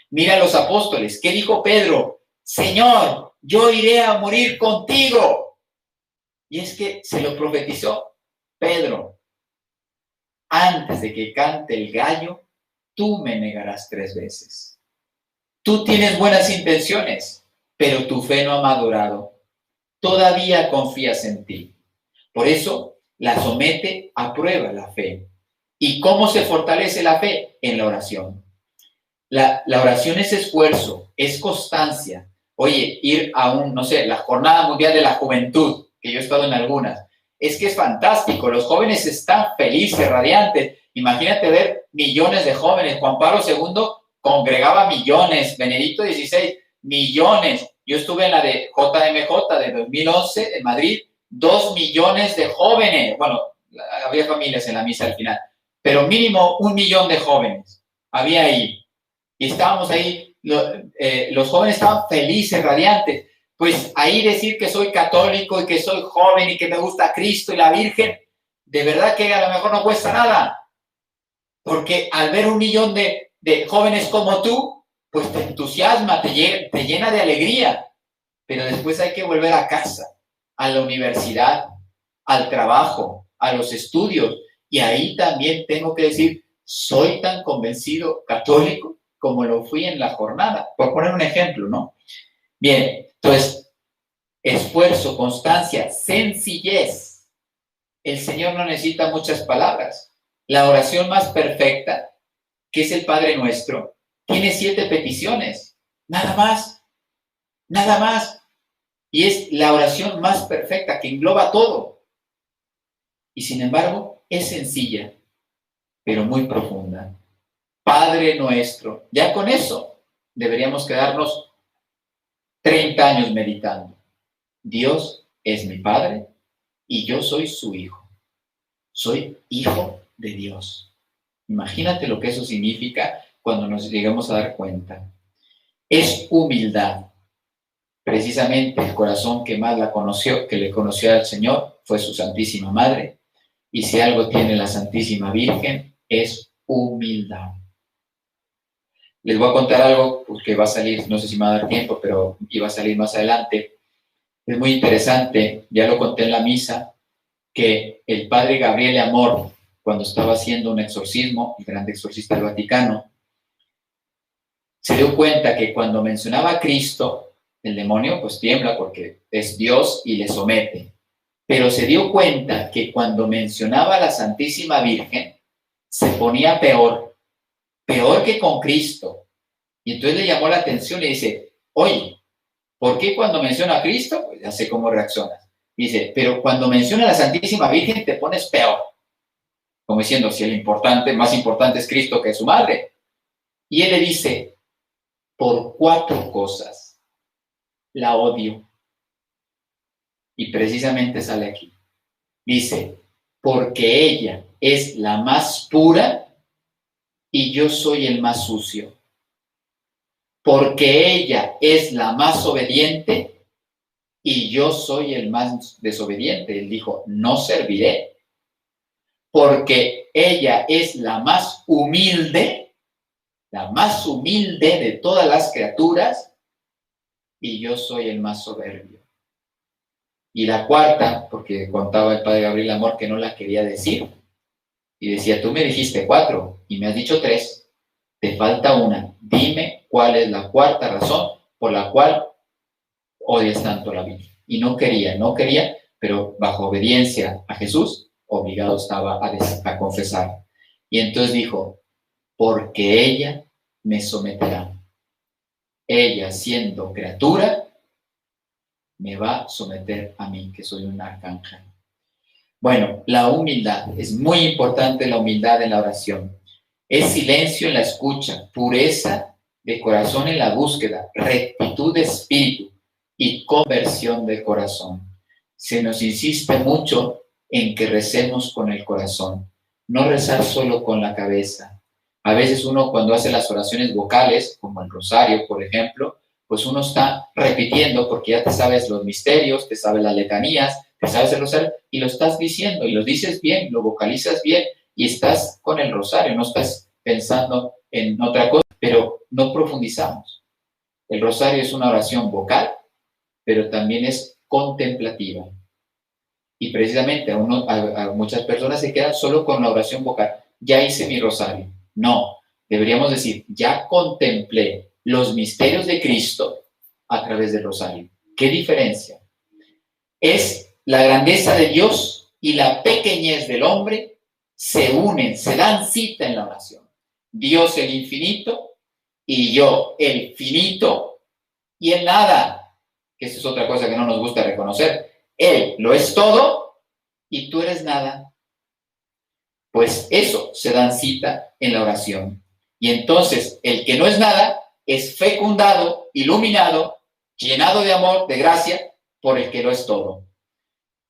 Mira a los apóstoles, ¿qué dijo Pedro? Señor, yo iré a morir contigo. Y es que se lo profetizó Pedro. Antes de que cante el gallo, tú me negarás 3 veces. Tú tienes buenas intenciones, pero tu fe no ha madurado. Todavía confías en ti. Por eso la somete a prueba la fe. ¿Y cómo se fortalece la fe? En la oración. La oración es esfuerzo, es constancia. Oye, ir a la Jornada Mundial de la Juventud, que yo he estado en algunas, es que es fantástico. Los jóvenes están felices, radiantes. Imagínate ver millones de jóvenes. Juan Pablo II congregaba millones, Benedicto XVI, millones. Yo estuve en la de JMJ de 2011 en Madrid, 2 millones de jóvenes. Bueno, había familias en la misa al final, pero mínimo 1 millón de jóvenes había ahí. Y estábamos ahí, los jóvenes estaban felices, radiantes. Pues ahí decir que soy católico y que soy joven y que me gusta Cristo y la Virgen, de verdad que a lo mejor no cuesta nada. Porque al ver 1 millón de jóvenes como tú, pues te entusiasma, te llena de alegría. Pero después hay que volver a casa, a la universidad, al trabajo, a los estudios. Y ahí también tengo que decir, soy tan convencido católico como lo fui en la jornada. Por poner un ejemplo, ¿no? Bien, entonces, esfuerzo, constancia, sencillez. El Señor no necesita muchas palabras. La oración más perfecta, que es el Padre Nuestro, tiene 7 peticiones. Nada más, nada más. Y es la oración más perfecta que engloba todo. Y sin embargo, es sencilla, pero muy profunda. Padre Nuestro. Ya con eso deberíamos quedarnos 30 años meditando. Dios es mi Padre y yo soy su Hijo. Soy hijo de Dios. Imagínate lo que eso significa cuando nos lleguemos a dar cuenta. Es humildad. Precisamente el corazón que más la conoció, que le conoció al Señor, fue su Santísima Madre. Y si algo tiene la Santísima Virgen, es humildad. Les voy a contar algo que va a salir, no sé si me va a dar tiempo, pero iba a salir más adelante. Es muy interesante, ya lo conté en la misa, que el padre Gabriele Amor, cuando estaba haciendo un exorcismo, el gran exorcista del Vaticano, se dio cuenta que cuando mencionaba a Cristo, el demonio pues tiembla porque es Dios y le somete. Pero se dio cuenta que cuando mencionaba a la Santísima Virgen, se ponía peor que con Cristo. Y entonces le llamó la atención y le dice, oye, ¿por qué cuando menciona a Cristo? Pues ya sé cómo reaccionas. Dice, pero cuando menciona a la Santísima Virgen te pones peor. Como diciendo, si el importante, más importante es Cristo que su madre. Y él le dice, por 4 cosas la odio. Y precisamente sale aquí. Dice, porque ella es la más pura y yo soy el más sucio. Porque ella es la más obediente y yo soy el más desobediente. Él dijo, no serviré. Porque ella es la más humilde de todas las criaturas y yo soy el más soberbio. Y la cuarta, porque contaba el padre Gabriel Amor que no la quería decir, y decía, tú me dijiste 4 y me has dicho 3, te falta una, dime cuál es la cuarta razón por la cual odias tanto la vida. Y no quería, pero bajo obediencia a Jesús, obligado estaba a confesar. Y entonces dijo, porque ella me someterá. Ella, siendo criatura, me va a someter a mí, que soy un arcángel. Bueno, la humildad. Es muy importante la humildad en la oración. Es silencio en la escucha, pureza de corazón en la búsqueda, rectitud de espíritu y conversión de corazón. Se nos insiste mucho en que recemos con el corazón, no rezar solo con la cabeza. A veces uno cuando hace las oraciones vocales, como el rosario, por ejemplo, pues uno está repitiendo porque ya te sabes los misterios, te sabes las letanías, te sabes el rosario y lo estás diciendo y lo dices bien, lo vocalizas bien y estás con el rosario, no estás pensando en otra cosa, pero no profundizamos. El rosario es una oración vocal, pero también es contemplativa. Y precisamente a muchas personas se quedan solo con la oración vocal. Ya hice mi rosario. No, deberíamos decir, ya contemplé los misterios de Cristo a través del rosario. ¿Qué diferencia? Es la grandeza de Dios y la pequeñez del hombre se unen, se dan cita en la oración. Dios el infinito y yo el finito y el nada, que esa es otra cosa que no nos gusta reconocer. Él lo es todo y tú eres nada. Pues eso se dan cita en la oración. Y entonces el que no es nada es fecundado, iluminado, llenado de amor, de gracia, por el que lo es todo.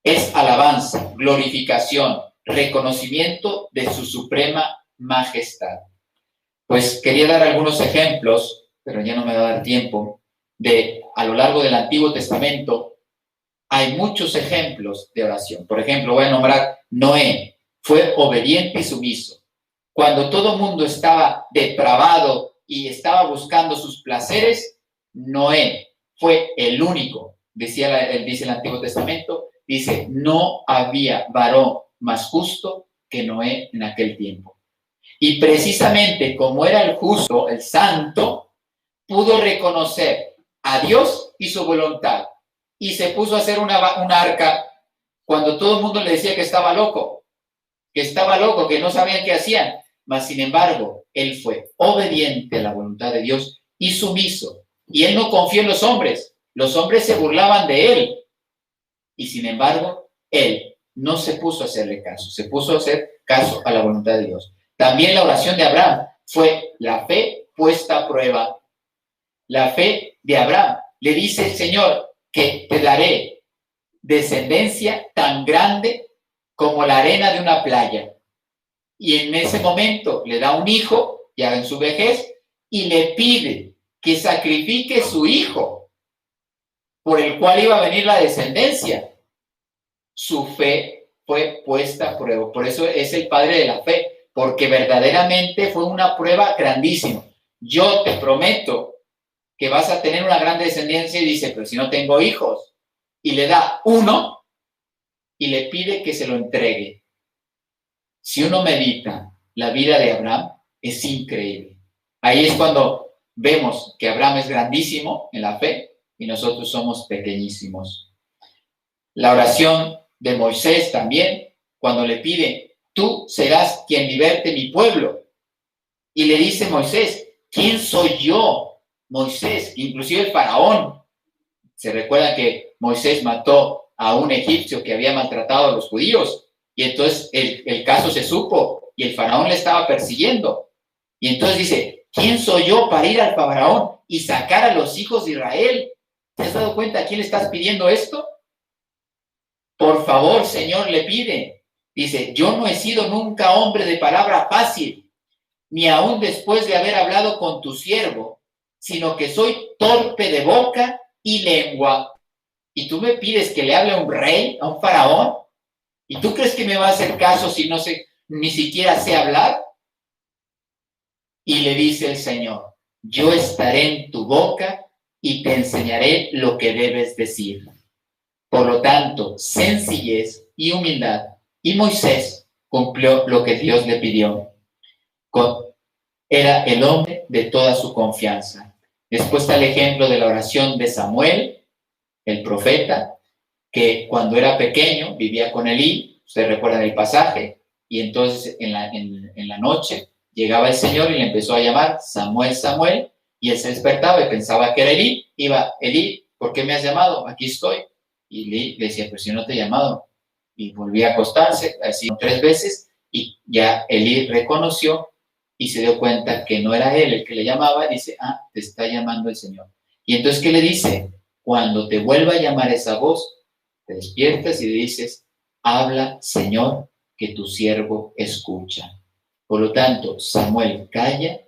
Es alabanza, glorificación, reconocimiento de su suprema majestad. Pues quería dar algunos ejemplos, pero ya no me va a dar tiempo, de a lo largo del Antiguo Testamento hay muchos ejemplos de oración. Por ejemplo, voy a nombrar Noé. Fue obediente y sumiso. Cuando todo el mundo estaba depravado y estaba buscando sus placeres, Noé fue el único, dice el Antiguo Testamento, dice, no había varón más justo que Noé en aquel tiempo. Y precisamente como era el justo, el santo, pudo reconocer a Dios y su voluntad. Y se puso a hacer una arca cuando todo el mundo le decía que estaba loco, que no sabían qué hacían. Mas, sin embargo, él fue obediente a la voluntad de Dios y sumiso. Y él no confió en los hombres. Los hombres se burlaban de él. Y, sin embargo, él no se puso a hacerle caso. Se puso a hacer caso a la voluntad de Dios. También la oración de Abraham fue la fe puesta a prueba. La fe de Abraham. Le dice el Señor que te daré descendencia tan grande como la arena de una playa. Y en ese momento le da un hijo, ya en su vejez, y le pide que sacrifique su hijo, por el cual iba a venir la descendencia. Su fe fue puesta a prueba. Por eso es el padre de la fe, porque verdaderamente fue una prueba grandísima. Yo te prometo que vas a tener una gran descendencia, y dice, pero si no tengo hijos. Y le da uno y le pide que se lo entregue. Si uno medita la vida de Abraham, es increíble. Ahí es cuando vemos que Abraham es grandísimo en la fe y nosotros somos pequeñísimos. La oración de Moisés también, cuando le pide, tú serás quien liberte mi pueblo. Y le dice Moisés, ¿quién soy yo, Moisés? Inclusive el faraón. Se recuerda que Moisés mató a un egipcio que había maltratado a los judíos. Y entonces el caso se supo y el faraón le estaba persiguiendo. Y entonces dice, ¿quién soy yo para ir al faraón y sacar a los hijos de Israel? ¿Te has dado cuenta a quién le estás pidiendo esto? Por favor, Señor, le pide. Dice, yo no he sido nunca hombre de palabra fácil, ni aún después de haber hablado con tu siervo, sino que soy torpe de boca y lengua. Y tú me pides que le hable a un rey, a un faraón. ¿Y tú crees que me va a hacer caso si no sé, ni siquiera sé hablar? Y le dice el Señor, yo estaré en tu boca y te enseñaré lo que debes decir. Por lo tanto, sencillez y humildad. Y Moisés cumplió lo que Dios le pidió. Era el hombre de toda su confianza. Después está el ejemplo de la oración de Samuel, el profeta, que cuando era pequeño vivía con Elí, ustedes recuerdan el pasaje, y entonces en la noche llegaba el Señor y le empezó a llamar Samuel, Samuel, y él se despertaba y pensaba que era Elí, iba, Elí, ¿por qué me has llamado? Aquí estoy. Y Elí le decía, pero si no te he llamado. Y volvía a acostarse, así 3 veces, y ya Elí reconoció y se dio cuenta que no era él el que le llamaba, dice, te está llamando el Señor. Y entonces, ¿qué le dice? Cuando te vuelva a llamar esa voz, te despiertas y le dices, habla, Señor, que tu siervo escucha. Por lo tanto, Samuel calla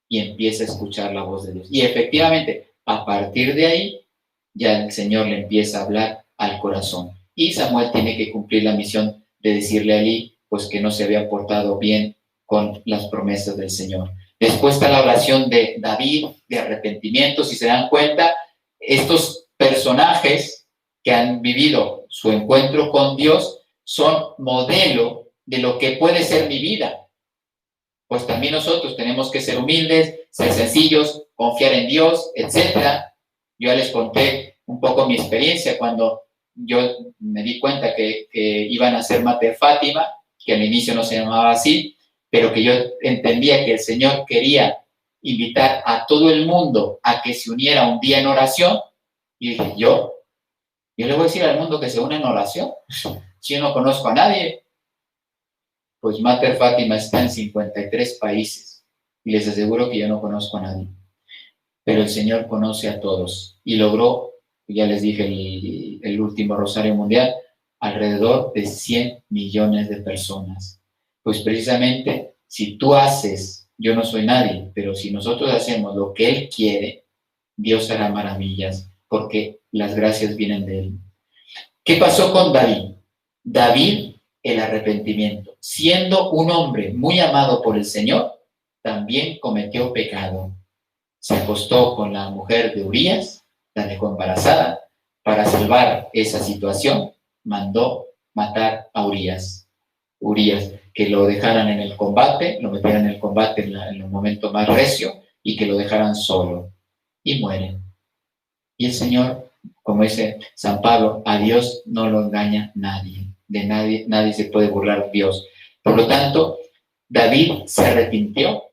y empieza a escuchar la voz de Dios. Y efectivamente, a partir de ahí, ya el Señor le empieza a hablar al corazón. Y Samuel tiene que cumplir la misión de decirle a Elí, pues que no se había portado bien con las promesas del Señor. Después está la oración de David, de arrepentimiento. Si se dan cuenta, estos personajes que han vivido su encuentro con Dios son modelo de lo que puede ser mi vida. Pues también nosotros tenemos que ser humildes, ser sencillos, confiar en Dios, etc. Yo ya les conté un poco mi experiencia cuando yo me di cuenta que iban a hacer Mater Fátima, que al inicio no se llamaba así, pero que yo entendía que el Señor quería invitar a todo el mundo a que se uniera un día en oración. Y dije, yo le voy a decir al mundo que se une en oración, si yo no conozco a nadie. Pues Mater Fátima está en 53 países y les aseguro que yo no conozco a nadie. Pero el Señor conoce a todos y logró, ya les dije, el último Rosario Mundial, alrededor de 100 millones de personas. Pues precisamente, si tú haces, yo no soy nadie, pero si nosotros hacemos lo que Él quiere, Dios hará maravillas, porque las gracias vienen de Él. ¿Qué pasó con David? David, el arrepentimiento. Siendo un hombre muy amado por el Señor, también cometió pecado. Se acostó con la mujer de Urías, la dejó embarazada, para salvar esa situación. mandó matar a Urías, que lo dejaran en el combate, lo metieran en el combate en el momento más recio y que lo dejaran solo. Y muere. Y el Señor, como dice San Pablo, a Dios no lo engaña nadie. De nadie se puede burlar de Dios. Por lo tanto, David se arrepintió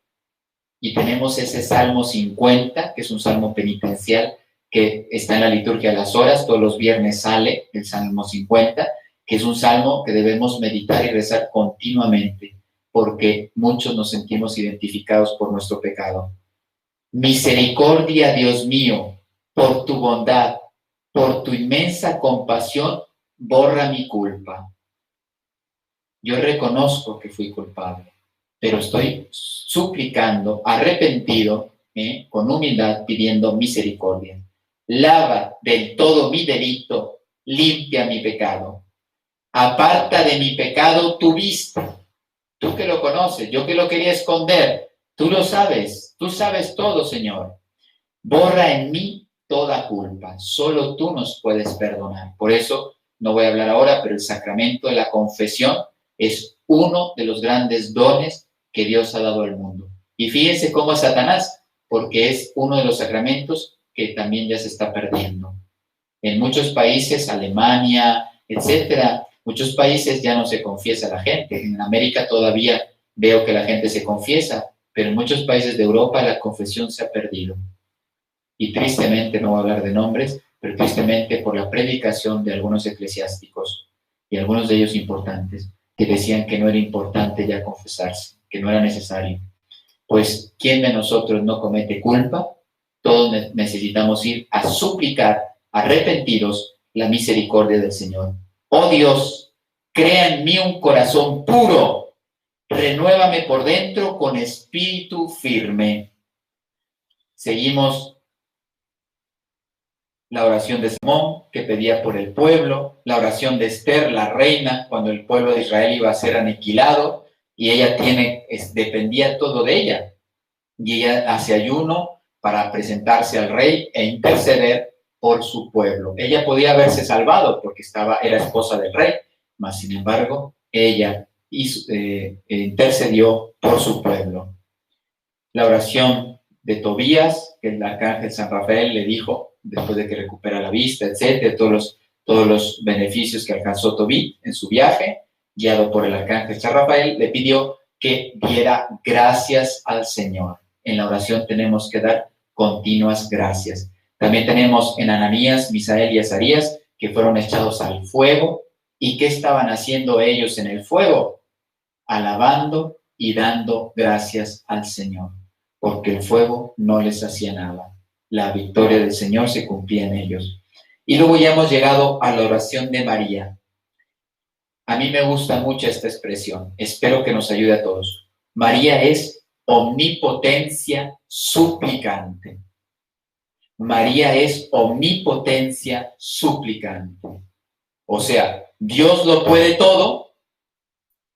y tenemos ese Salmo 50, que es un salmo penitencial que está en la liturgia de las horas. Todos los viernes sale el Salmo 50, que es un salmo que debemos meditar y rezar continuamente, porque muchos nos sentimos identificados por nuestro pecado. Misericordia, Dios mío, por tu bondad, por tu inmensa compasión, borra mi culpa. Yo reconozco que fui culpable, pero estoy suplicando, arrepentido, con humildad, pidiendo misericordia. Lava del todo mi delito, limpia mi pecado. Aparta de mi pecado tu vista. Tú que lo conoces, yo que lo quería esconder, tú lo sabes, tú sabes todo, Señor. Borra en mí toda culpa, solo tú nos puedes perdonar. Por eso, no voy a hablar ahora, pero el sacramento de la confesión es uno de los grandes dones que Dios ha dado al mundo. Y fíjense cómo a Satanás, porque es uno de los sacramentos que también ya se está perdiendo. En muchos países, Alemania, etcétera, muchos países ya no se confiesa la gente. En América todavía veo que la gente se confiesa, pero en muchos países de Europa la confesión se ha perdido. Y tristemente, no voy a hablar de nombres, pero tristemente por la predicación de algunos eclesiásticos, y algunos de ellos importantes, que decían que no era importante ya confesarse, que no era necesario. Pues, ¿quién de nosotros no comete culpa? Todos necesitamos ir a suplicar, arrepentidos, la misericordia del Señor. Oh Dios, crea en mí un corazón puro, renuévame por dentro con espíritu firme. Seguimos la oración de Salomón, que pedía por el pueblo, la oración de Esther, la reina, cuando el pueblo de Israel iba a ser aniquilado, y ella dependía todo de ella, y ella hace ayuno para presentarse al rey e interceder por su pueblo. Ella podía haberse salvado porque era esposa del rey, mas sin embargo, ella intercedió por su pueblo. La oración de Tobías, que el arcángel San Rafael le dijo, después de que recupera la vista, etcétera, todos los beneficios que alcanzó Tobit en su viaje, guiado por el arcángel San Rafael, le pidió que diera gracias al Señor. En la oración tenemos que dar continuas gracias. También tenemos en Ananías, Misael y Azarías, que fueron echados al fuego. ¿Y qué estaban haciendo ellos en el fuego? Alabando y dando gracias al Señor, porque el fuego no les hacía nada. La victoria del Señor se cumplía en ellos. Y luego ya hemos llegado a la oración de María. A mí me gusta mucho esta expresión. Espero que nos ayude a todos. María es omnipotencia suplicante. María es omnipotencia suplicante. O sea, Dios lo puede todo,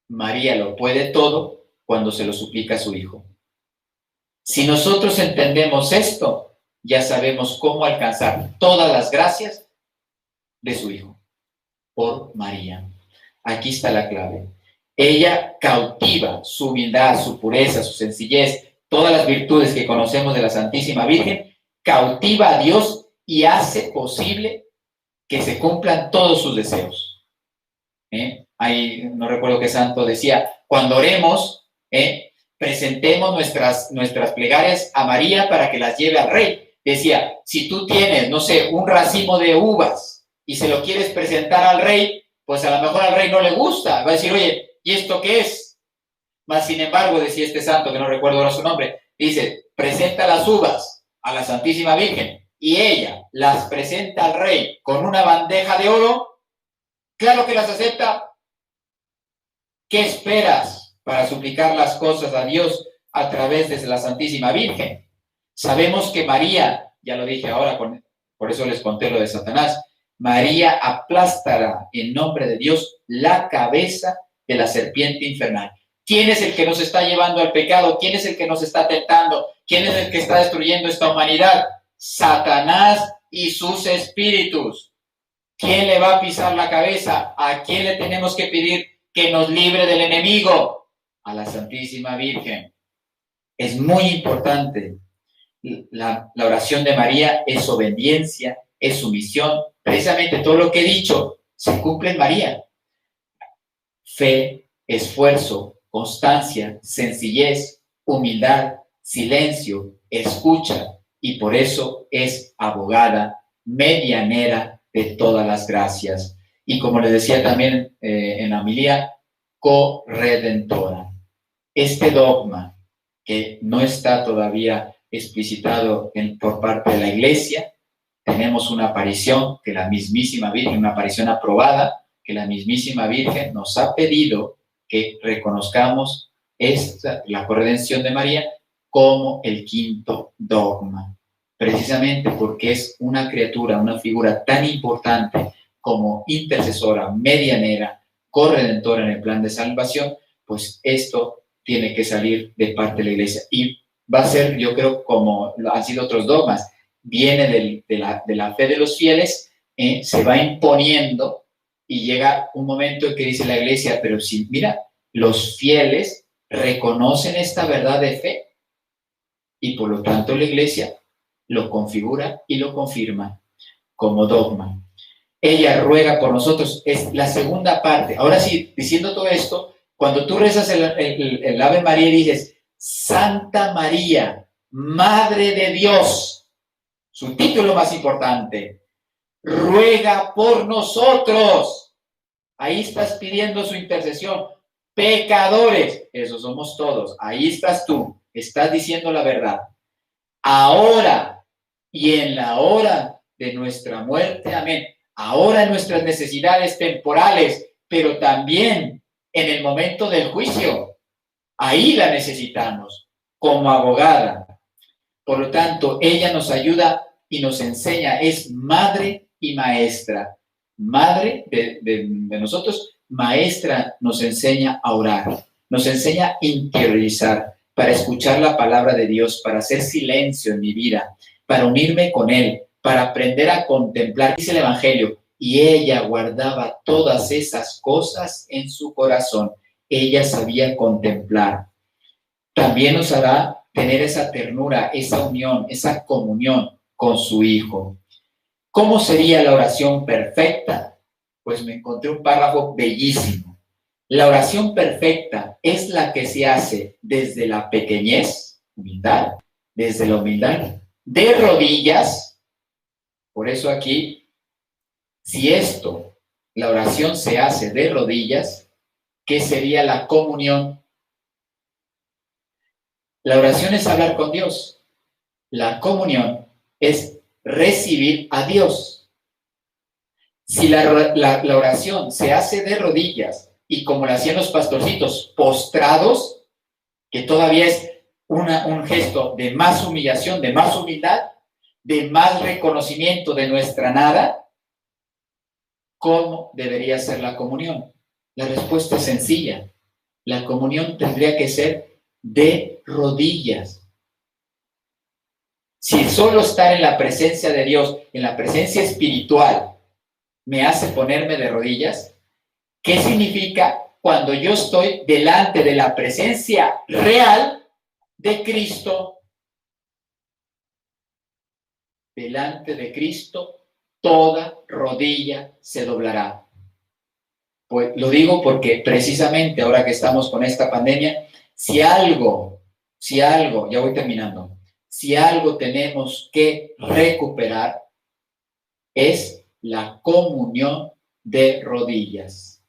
María lo puede todo cuando se lo suplica a su Hijo. Si nosotros entendemos esto, ya sabemos cómo alcanzar todas las gracias de su Hijo, por María. Aquí está la clave. Ella cautiva su humildad, su pureza, su sencillez, todas las virtudes que conocemos de la Santísima Virgen, cautiva a Dios y hace posible que se cumplan todos sus deseos. Ahí no recuerdo qué santo decía, cuando oremos, presentemos nuestras plegarias a María para que las lleve al Rey. Decía, si tú tienes, no sé, un racimo de uvas y se lo quieres presentar al Rey, pues a lo mejor al Rey no le gusta. Va a decir, oye, ¿y esto qué es? Mas, sin embargo, decía este santo, que no recuerdo ahora su nombre, dice, presenta las uvas a la Santísima Virgen y ella las presenta al Rey con una bandeja de oro. Claro que las acepta. ¿Qué esperas para suplicar las cosas a Dios a través de la Santísima Virgen? Sabemos que María, ya lo dije ahora, por eso les conté lo de Satanás, María aplastará en nombre de Dios la cabeza de la serpiente infernal. ¿Quién es el que nos está llevando al pecado? ¿Quién es el que nos está tentando? ¿Quién es el que está destruyendo esta humanidad? Satanás y sus espíritus. ¿Quién le va a pisar la cabeza? ¿A quién le tenemos que pedir que nos libre del enemigo? A la Santísima Virgen. Es muy importante. La oración de María es obediencia, es sumisión. Precisamente todo lo que he dicho se cumple en María. Fe, esfuerzo, constancia, sencillez, humildad, silencio, escucha, y por eso es abogada, medianera de todas las gracias. Y como les decía también en la homilía, corredentora. Este dogma, que no está todavía explicitado por parte de la Iglesia, tenemos una aparición que la mismísima Virgen, una aparición aprobada, que la mismísima Virgen nos ha pedido que reconozcamos la corredención de María como el quinto dogma, precisamente porque es una criatura, una figura tan importante como intercesora, medianera, corredentora en el plan de salvación, pues esto tiene que salir de parte de la Iglesia. Y va a ser, yo creo, como han sido otros dogmas, viene de la fe de los fieles, se va imponiendo y llega un momento en que dice la Iglesia, pero si, mira, los fieles reconocen esta verdad de fe y por lo tanto la Iglesia lo configura y lo confirma como dogma. Ella ruega por nosotros, es la segunda parte. Ahora sí, diciendo todo esto, cuando tú rezas el Ave María y dices, Santa María, Madre de Dios, su título más importante, ruega por nosotros. Ahí estás pidiendo su intercesión. Pecadores, esos somos todos. Ahí estás tú, estás diciendo la verdad. Ahora y en la hora de nuestra muerte, amén. Ahora en nuestras necesidades temporales, pero también en el momento del juicio. Ahí la necesitamos como abogada. Por lo tanto, ella nos ayuda y nos enseña, es madre y maestra. Madre de nosotros, maestra nos enseña a orar, nos enseña a interiorizar, para escuchar la palabra de Dios, para hacer silencio en mi vida, para unirme con Él, para aprender a contemplar, dice el Evangelio, y ella guardaba todas esas cosas en su corazón. Ella sabía contemplar. También nos hará tener esa ternura, esa unión, esa comunión con su Hijo. ¿Cómo sería la oración perfecta? Pues me encontré un párrafo bellísimo. La oración perfecta es la que se hace desde la pequeñez, humildad, desde la humildad, de rodillas. Por eso aquí, si la oración se hace de rodillas, ¿qué sería la comunión? La oración es hablar con Dios. La comunión es recibir a Dios. Si la oración se hace de rodillas y como lo hacían los pastorcitos, postrados, que todavía es un gesto de más humillación, de más humildad, de más reconocimiento de nuestra nada, ¿cómo debería ser la comunión? La respuesta es sencilla. La comunión tendría que ser de rodillas. Si solo estar en la presencia de Dios, en la presencia espiritual, me hace ponerme de rodillas, ¿qué significa cuando yo estoy delante de la presencia real de Cristo? Delante de Cristo, toda rodilla se doblará. Pues lo digo porque precisamente ahora que estamos con esta pandemia, si algo, ya voy terminando, si algo tenemos que recuperar es la comunión de rodillas.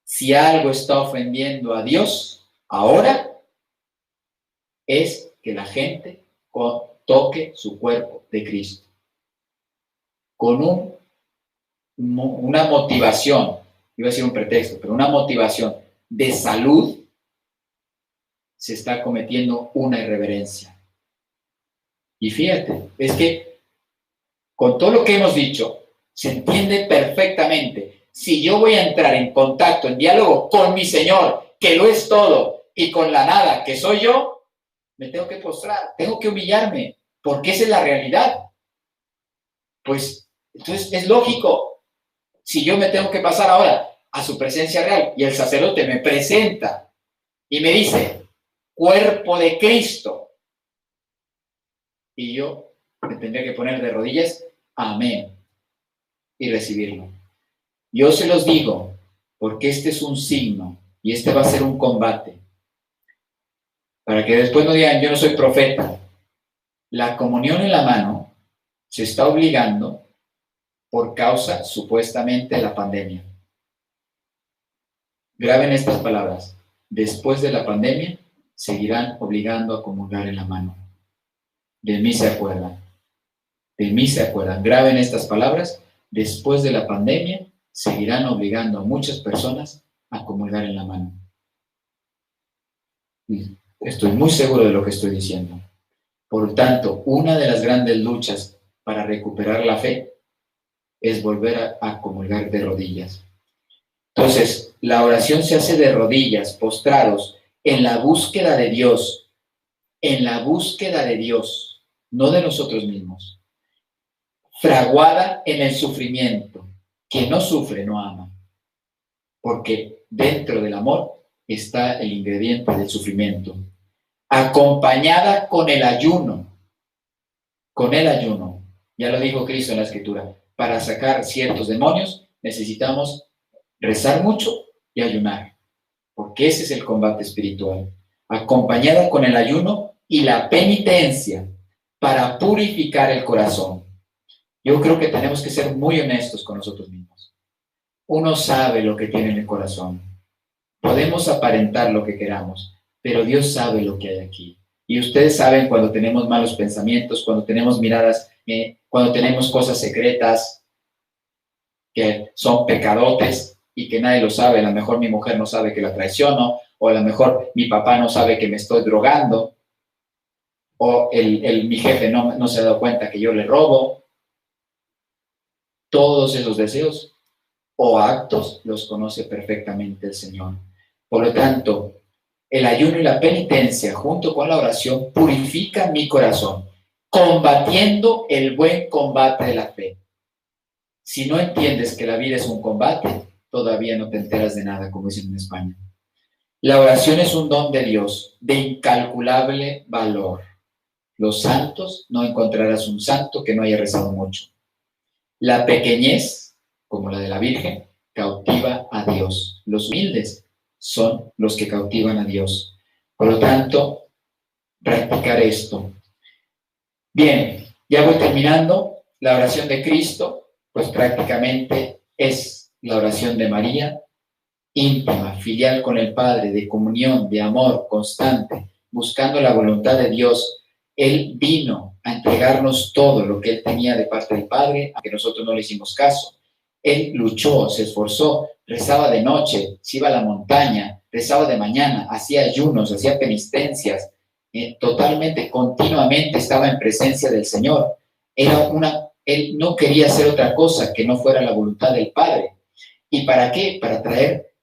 Si algo está ofendiendo a Dios ahora, es que la gente toque su cuerpo de Cristo. Con una motivación, iba a decir un pretexto, pero una motivación de salud, se está cometiendo una irreverencia. Y fíjate, es que con todo lo que hemos dicho, se entiende perfectamente. Si yo voy a entrar en contacto, en diálogo con mi Señor, que lo es todo, y con la nada, que soy yo, me tengo que postrar, tengo que humillarme, porque esa es la realidad. Pues Entonces es lógico. Si yo me tengo que pasar ahora a su presencia real y el sacerdote me presenta y me dice, cuerpo de Cristo, y yo me tendría que poner de rodillas, amén, y recibirlo. Yo se los digo, porque este es un signo y este va a ser un combate. Para que después no digan, yo no soy profeta. La comunión en la mano se está obligando por causa, supuestamente, de la pandemia. Graben estas palabras. Después de la pandemia, seguirán obligando a comulgar en la mano. De mí se acuerdan. De mí se acuerdan. Graben estas palabras. Después de la pandemia, seguirán obligando a muchas personas a comulgar en la mano. Estoy muy seguro de lo que estoy diciendo. Por tanto, una de las grandes luchas para recuperar la fe es volver a comulgar de rodillas. Entonces, la oración se hace de rodillas, postrados, en la búsqueda de Dios, no de nosotros mismos. Fraguada en el sufrimiento. Quien no sufre no ama, porque dentro del amor está el ingrediente del sufrimiento. Acompañada con el ayuno, ya lo dijo Cristo en la Escritura, para sacar ciertos demonios necesitamos rezar mucho y ayunar, porque ese es el combate espiritual. Acompañada con el ayuno y la penitencia para purificar el corazón. Yo creo que tenemos que ser muy honestos con nosotros mismos. Uno sabe lo que tiene en el corazón. Podemos aparentar lo que queramos, pero Dios sabe lo que hay aquí. Y ustedes saben cuando tenemos malos pensamientos, cuando tenemos miradas, cuando tenemos cosas secretas que son pecadotes y que nadie lo sabe. A lo mejor mi mujer no sabe que la traiciono, o a lo mejor mi papá no sabe que me estoy drogando, o mi jefe no se ha dado cuenta que yo le robo. Todos esos deseos o actos los conoce perfectamente el Señor. Por lo tanto, el ayuno y la penitencia junto con la oración purifican mi corazón, combatiendo el buen combate de la fe. Si no entiendes que la vida es un combate, todavía no te enteras de nada, como dicen en España. La oración es un don de Dios, de incalculable valor. Los santos, no encontrarás un santo que no haya rezado mucho. La pequeñez, como la de la Virgen, cautiva a Dios. Los humildes son los que cautivan a Dios. Por lo tanto, practicar esto. Bien, ya voy terminando. La oración de Cristo, pues prácticamente es la oración de María, íntima, filial con el Padre, de comunión, de amor constante, buscando la voluntad de Dios. Él vino a entregarnos todo lo que Él tenía de parte del Padre, aunque nosotros no le hicimos caso. Él luchó, se esforzó, rezaba de noche, se iba a la montaña, rezaba de mañana, hacía ayunos, hacía penitencias, totalmente, continuamente estaba en presencia del Señor. Él no quería hacer otra cosa que no fuera la voluntad del Padre. ¿Y para qué? Para traer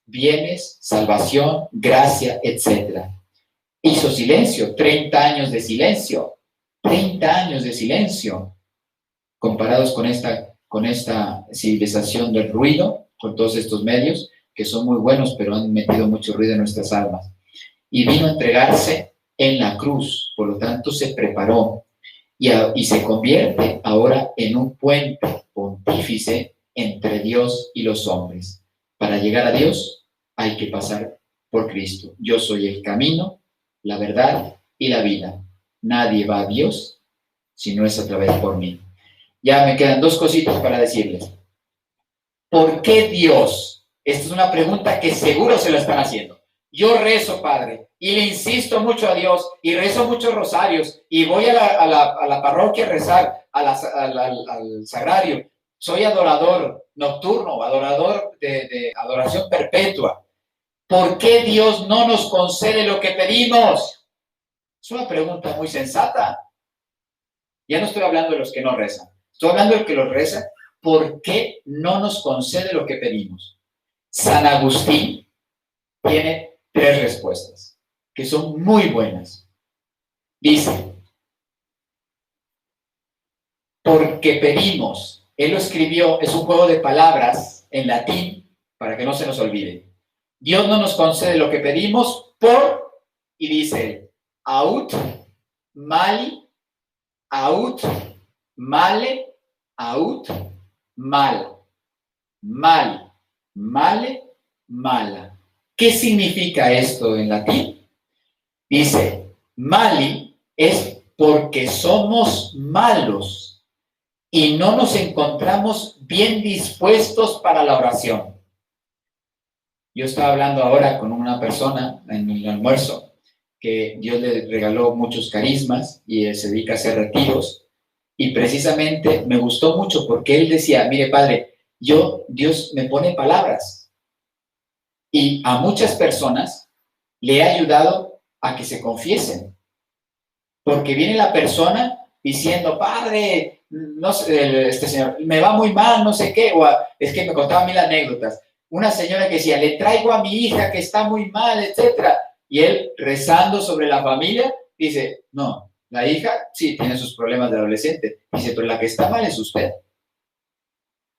bienes, salvación, gracia, etc. Hizo silencio, 30 años de silencio, 30 años de silencio, comparados con esta civilización del ruido, con todos estos medios, que son muy buenos, pero han metido mucho ruido en nuestras almas. Y vino a entregarse en la cruz, por lo tanto se preparó y se convierte ahora en un puente pontífice entre Dios y los hombres. Para llegar a Dios hay que pasar por Cristo. Yo soy el camino, la verdad y la vida. Nadie va a Dios si no es a través por mí. Ya me quedan dos cositas para decirles. ¿Por qué Dios? Esta es una pregunta que seguro se la están haciendo. Yo rezo, Padre, y le insisto mucho a Dios, y rezo muchos rosarios, y voy a la parroquia a rezar, al sagrario. Soy adorador nocturno, adorador de adoración perpetua. ¿Por qué Dios no nos concede lo que pedimos? Es una pregunta muy sensata. Ya no estoy hablando de los que no rezan. Estoy hablando del que los reza. ¿Por qué no nos concede lo que pedimos? San Agustín tiene 3 respuestas, que son muy buenas. Dice, porque pedimos. Él lo escribió, es un juego de palabras en latín, para que no se nos olvide. Dios no nos concede lo que pedimos por, y dice, aut, mali, aut, male, aut, mal, mal, male, mala. ¿Qué significa esto en latín? Dice, mali es porque somos malos y no nos encontramos bien dispuestos para la oración. Yo estaba hablando ahora con una persona en el almuerzo que Dios le regaló muchos carismas y se dedica a hacer retiros, y precisamente me gustó mucho porque él decía, mire padre, Dios me pone palabras y a muchas personas le he ayudado a que se confiesen, porque viene la persona diciendo, padre, no sé, señor, me va muy mal, no sé qué, o es que me contaba mil anécdotas. Una señora que decía, le traigo a mi hija que está muy mal, etcétera. Y él, rezando sobre la familia, dice, no, la hija sí tiene sus problemas de adolescente. Dice, pero la que está mal es usted.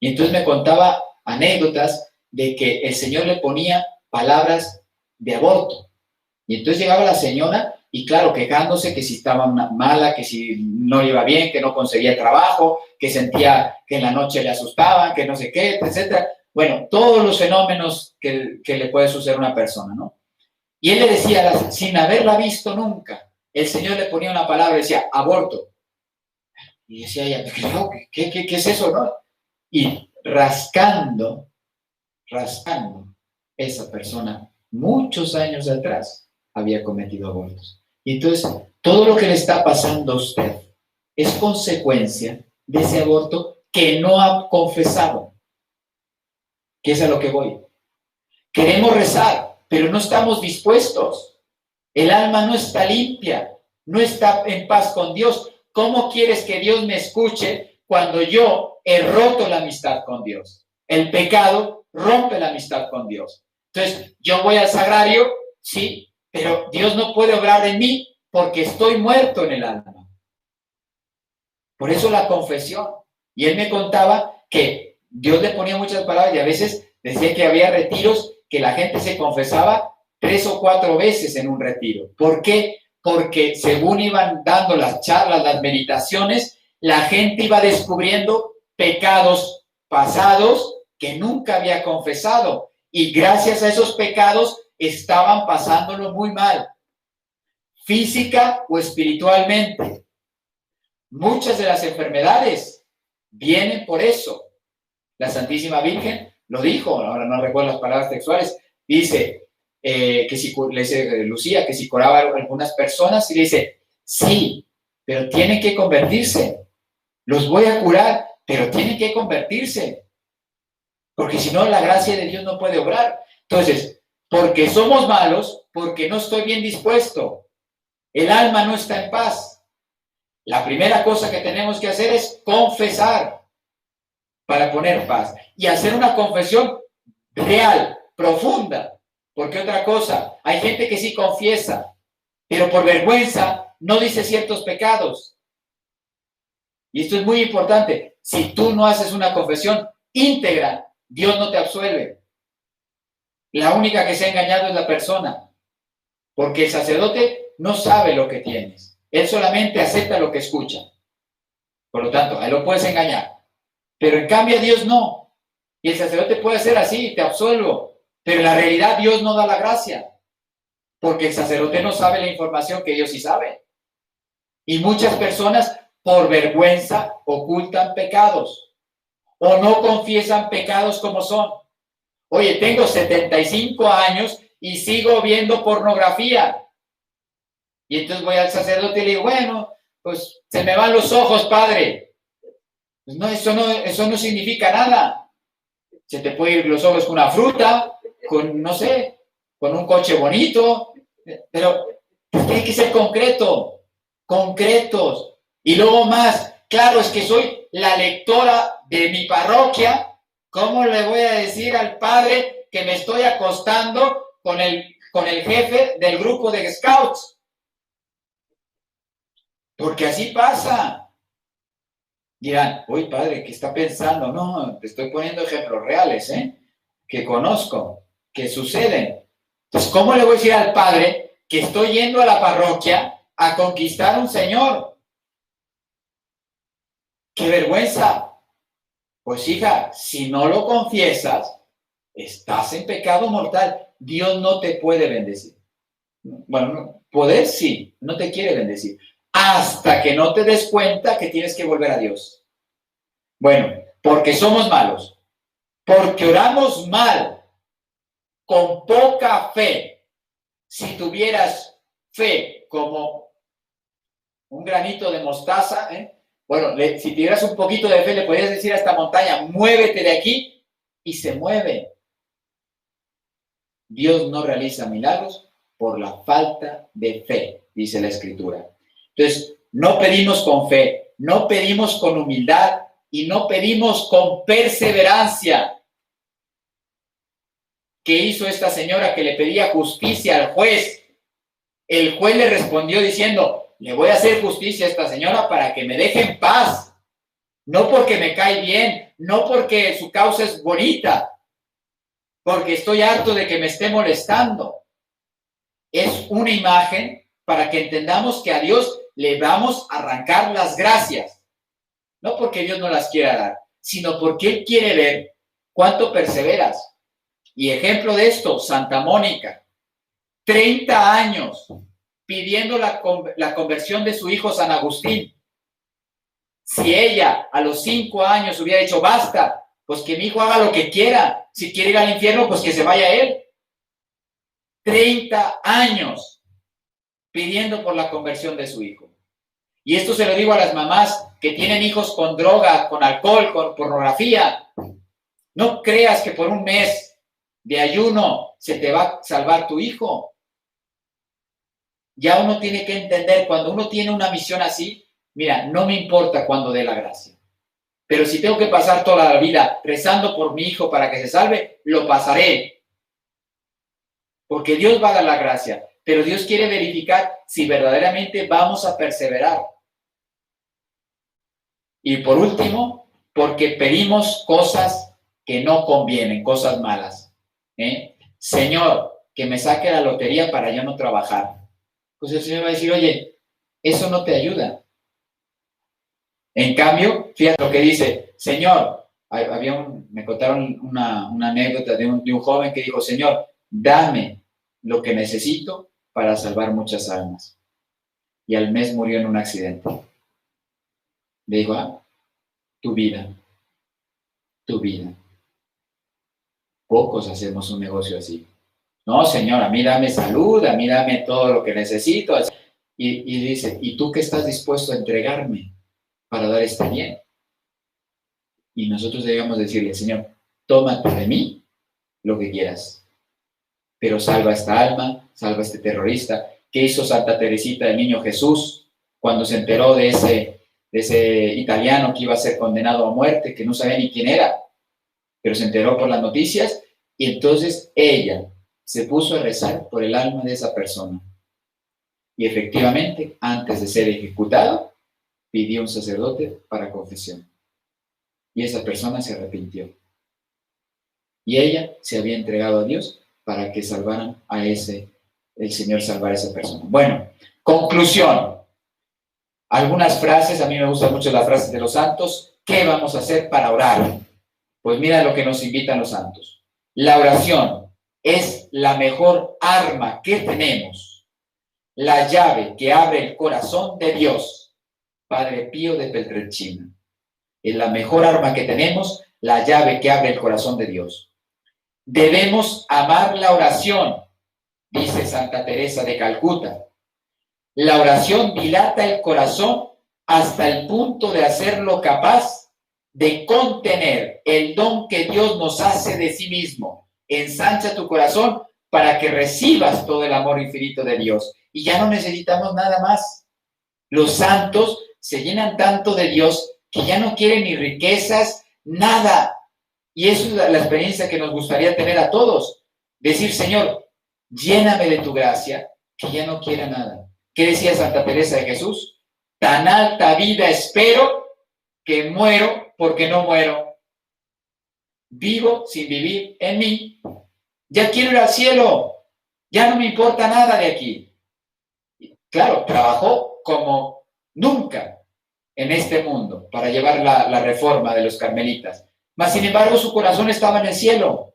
Y entonces me contaba anécdotas de que el Señor le ponía palabras de aborto. Y entonces llegaba la señora y claro, quejándose que si estaba mala, que si no iba bien, que no conseguía trabajo, que sentía que en la noche le asustaban, que no sé qué, etcétera. Bueno, todos los fenómenos que le puede suceder a una persona, ¿no? Y él le decía, sin haberla visto nunca, el Señor le ponía una palabra, decía, aborto. Y decía ella, ¿qué es eso, no? Y rascando, esa persona, muchos años atrás, había cometido abortos. Y entonces, todo lo que le está pasando a usted es consecuencia de ese aborto que no ha confesado. Que es a lo que voy. Queremos rezar, pero no estamos dispuestos. El alma no está limpia, no está en paz con Dios. ¿Cómo quieres que Dios me escuche cuando yo he roto la amistad con Dios? El pecado rompe la amistad con Dios. Entonces, yo voy al sagrario, sí, pero Dios no puede obrar en mí porque estoy muerto en el alma. Por eso la confesión. Y él me contaba que Dios le ponía muchas palabras y a veces decía que había retiros que la gente se confesaba 3 o 4 veces en un retiro. ¿Por qué? Porque según iban dando las charlas, las meditaciones, la gente iba descubriendo pecados pasados que nunca había confesado. Y gracias a esos pecados estaban pasándolo muy mal, física o espiritualmente. Muchas de las enfermedades vienen por eso. La Santísima Virgen lo dijo, ahora no recuerdo las palabras textuales, dice que si, le dice Lucía, que si curaba a algunas personas, y le dice, sí, pero tienen que convertirse. Los voy a curar, pero tienen que convertirse. Porque si no, la gracia de Dios no puede obrar. Entonces, porque somos malos, porque no estoy bien dispuesto, el alma no está en paz. La primera cosa que tenemos que hacer es confesar para poner paz y hacer una confesión real, profunda, porque otra cosa, hay gente que sí confiesa, pero por vergüenza no dice ciertos pecados. Y esto es muy importante. Si tú no haces una confesión íntegra, Dios no te absuelve. La única que se ha engañado es la persona, porque el sacerdote no sabe lo que tienes. Él solamente acepta lo que escucha. Por lo tanto, a él lo puedes engañar. Pero en cambio a Dios no. Y el sacerdote puede ser así, te absuelvo. Pero en la realidad Dios no da la gracia. Porque el sacerdote no sabe la información que Dios sí sabe. Y muchas personas por vergüenza ocultan pecados. O no confiesan pecados como son. Oye, tengo 75 años y sigo viendo pornografía. Y entonces voy al sacerdote y le digo, bueno, pues se me van los ojos, padre. Pues no, eso no significa nada. Se te puede ir los ojos con una fruta, con, no sé, con un coche bonito, pero tiene que ser concreto, concretos. Y luego más, claro, es que soy la lectora de mi parroquia. ¿Cómo le voy a decir al padre que me estoy acostando con el jefe del grupo de scouts? Porque así pasa. Dirán, uy, padre, ¿qué está pensando? No, te estoy poniendo ejemplos reales, que conozco, que suceden. Entonces, ¿cómo le voy a decir al padre que estoy yendo a la parroquia a conquistar a un señor? ¡Qué vergüenza! Pues hija, si no lo confiesas, estás en pecado mortal. Dios no te puede bendecir. Bueno, no, poder sí, no te quiere bendecir. Hasta que no te des cuenta que tienes que volver a Dios. Bueno, porque somos malos, porque oramos mal, con poca fe. Si tuvieras fe como un granito de mostaza, bueno, si tuvieras un poquito de fe, le podrías decir a esta montaña, muévete de aquí, y se mueve. Dios no realiza milagros por la falta de fe, dice la Escritura. Entonces, no pedimos con fe, no pedimos con humildad y no pedimos con perseverancia. ¿Qué hizo esta señora que le pedía justicia al juez? El juez le respondió diciendo, le voy a hacer justicia a esta señora para que me deje en paz. No porque me cae bien, no porque su causa es bonita, porque estoy harto de que me esté molestando. Es una imagen para que entendamos que a Dios le vamos a arrancar las gracias. No porque Dios no las quiera dar, sino porque Él quiere ver cuánto perseveras. Y ejemplo de esto, Santa Mónica, 30 años pidiendo la conversión de su hijo San Agustín. Si ella a los 5 años hubiera dicho, basta, pues que mi hijo haga lo que quiera. Si quiere ir al infierno, pues que se vaya él. 30 años pidiendo por la conversión de su hijo. Y esto se lo digo a las mamás que tienen hijos con droga, con alcohol, con pornografía. No creas que por un mes de ayuno se te va a salvar tu hijo. Ya uno tiene que entender, cuando uno tiene una misión así, mira, no me importa cuándo dé la gracia. Pero si tengo que pasar toda la vida rezando por mi hijo para que se salve, lo pasaré. Porque Dios va a dar la gracia. Pero Dios quiere verificar si verdaderamente vamos a perseverar. Y por último, porque pedimos cosas que no convienen, cosas malas. Señor, que me saque la lotería para yo no trabajar. Pues el Señor va a decir, oye, eso no te ayuda. En cambio, fíjate lo que dice, Señor, me contaron una anécdota de un joven que dijo, Señor, dame lo que necesito para salvar muchas almas. Y al mes murió en un accidente. Le digo, tu vida. Pocos hacemos un negocio así. No, Señor, a mí dame salud, a mí dame todo lo que necesito. Y dice, ¿y tú qué estás dispuesto a entregarme para dar este bien? Y nosotros debemos decirle, Señor, tómate de mí lo que quieras, pero salva esta alma, salva a este terrorista. ¿Qué hizo Santa Teresita del Niño Jesús cuando se enteró de ese italiano que iba a ser condenado a muerte, que no sabía ni quién era, pero se enteró por las noticias? Y entonces ella se puso a rezar por el alma de esa persona. Y efectivamente, antes de ser ejecutado, pidió un sacerdote para confesión. Y esa persona se arrepintió. Y ella se había entregado a Dios para que salvaran el Señor salvara a esa persona. Bueno, conclusión. Algunas frases, a mí me gustan mucho las frases de los santos. ¿Qué vamos a hacer para orar? Pues mira lo que nos invitan los santos. La oración es la mejor arma que tenemos, la llave que abre el corazón de Dios. Padre Pío de Peltrechina. Es la mejor arma que tenemos, la llave que abre el corazón de Dios. Debemos amar la oración, dice Santa Teresa de Calcuta. La oración dilata el corazón hasta el punto de hacerlo capaz de contener el don que Dios nos hace de sí mismo. Ensancha tu corazón para que recibas todo el amor infinito de Dios. Y ya no necesitamos nada más. Los santos se llenan tanto de Dios que ya no quieren ni riquezas, nada. Y eso es la experiencia que nos gustaría tener a todos. Decir, Señor, lléname de tu gracia, que ya no quiera nada. ¿Qué decía Santa Teresa de Jesús? Tan alta vida espero que muero porque no muero, vivo sin vivir en mí, ya quiero ir al cielo, ya no me importa nada de aquí. Claro, trabajó como nunca en este mundo para llevar la reforma de los carmelitas, mas sin embargo su corazón estaba en el cielo,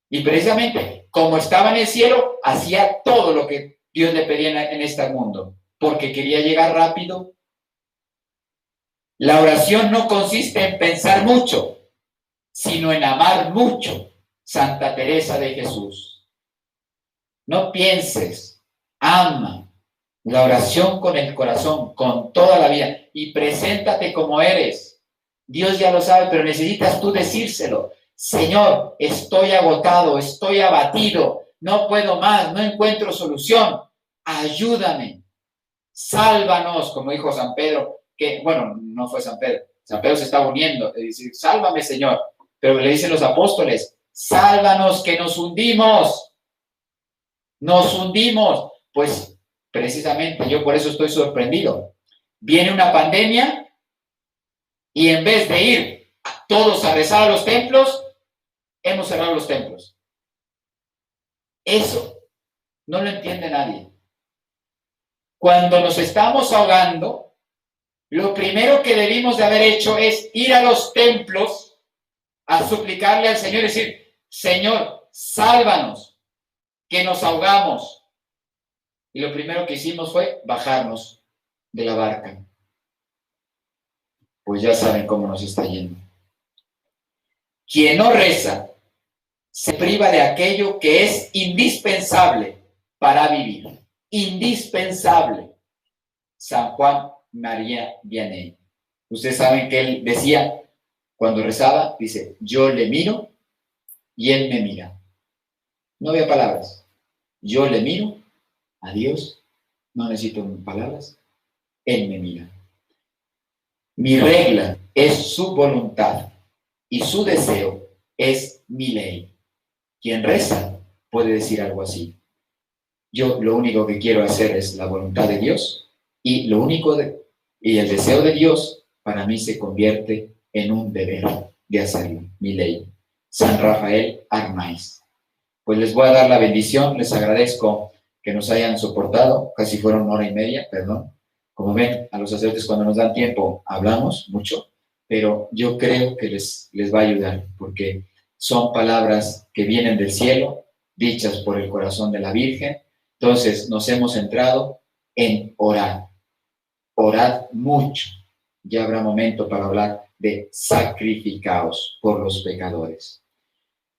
y precisamente como estaba en el cielo, hacía todo lo que Dios le pedía en este mundo, porque quería llegar rápido. La oración no consiste en pensar mucho, sino en amar mucho. Santa Teresa de Jesús. No pienses, ama. La oración con el corazón, con toda la vida, y preséntate como eres. Dios ya lo sabe, pero necesitas tú decírselo. Señor, estoy agotado, estoy abatido, no puedo más, no encuentro solución. Ayúdame, sálvanos, como dijo San Pedro, que, bueno, no fue San Pedro se está uniendo, dice, sálvame, Señor. Pero le dicen los apóstoles, sálvanos que nos hundimos. Nos hundimos. Pues precisamente yo por eso estoy sorprendido. Viene una pandemia y en vez de ir todos a rezar a los templos, hemos cerrado los templos. Eso no lo entiende nadie. Cuando nos estamos ahogando, lo primero que debimos de haber hecho es ir a los templos a suplicarle al Señor y decir, Señor, sálvanos, que nos ahogamos. Y lo primero que hicimos fue bajarnos de la barca. Pues ya saben cómo nos está yendo. Quien no reza se priva de aquello que es indispensable para vivir. Indispensable. San Juan María Vianney. Ustedes saben que él decía, cuando rezaba, dice, yo le miro y él me mira. No había palabras. Yo le miro a Dios, no necesito palabras, él me mira. Mi regla es su voluntad y su deseo es mi ley. Quien reza puede decir algo así. Yo lo único que quiero hacer es la voluntad de Dios y y el deseo de Dios para mí se convierte en un deber de hacerlo, mi ley. San Rafael Arnaiz. Pues les voy a dar la bendición, les agradezco que nos hayan soportado, casi fueron 1:30, perdón. Como ven, a los sacerdotes cuando nos dan tiempo hablamos mucho, pero yo creo que les va a ayudar, porque son palabras que vienen del cielo, dichas por el corazón de la Virgen. Entonces nos hemos centrado en orar. Orad mucho. Ya habrá momento para hablar de sacrificaos por los pecadores.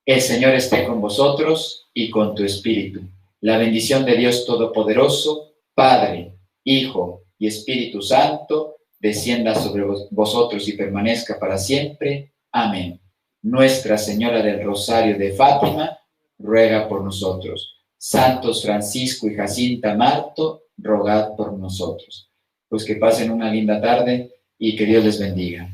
El Señor esté con vosotros y con tu espíritu. La bendición de Dios Todopoderoso, Padre, Hijo y Espíritu Santo, descienda sobre vosotros y permanezca para siempre. Amén. Nuestra Señora del Rosario de Fátima, ruega por nosotros. Santos Francisco y Jacinta Marto, rogad por nosotros. Pues que pasen una linda tarde y que Dios les bendiga.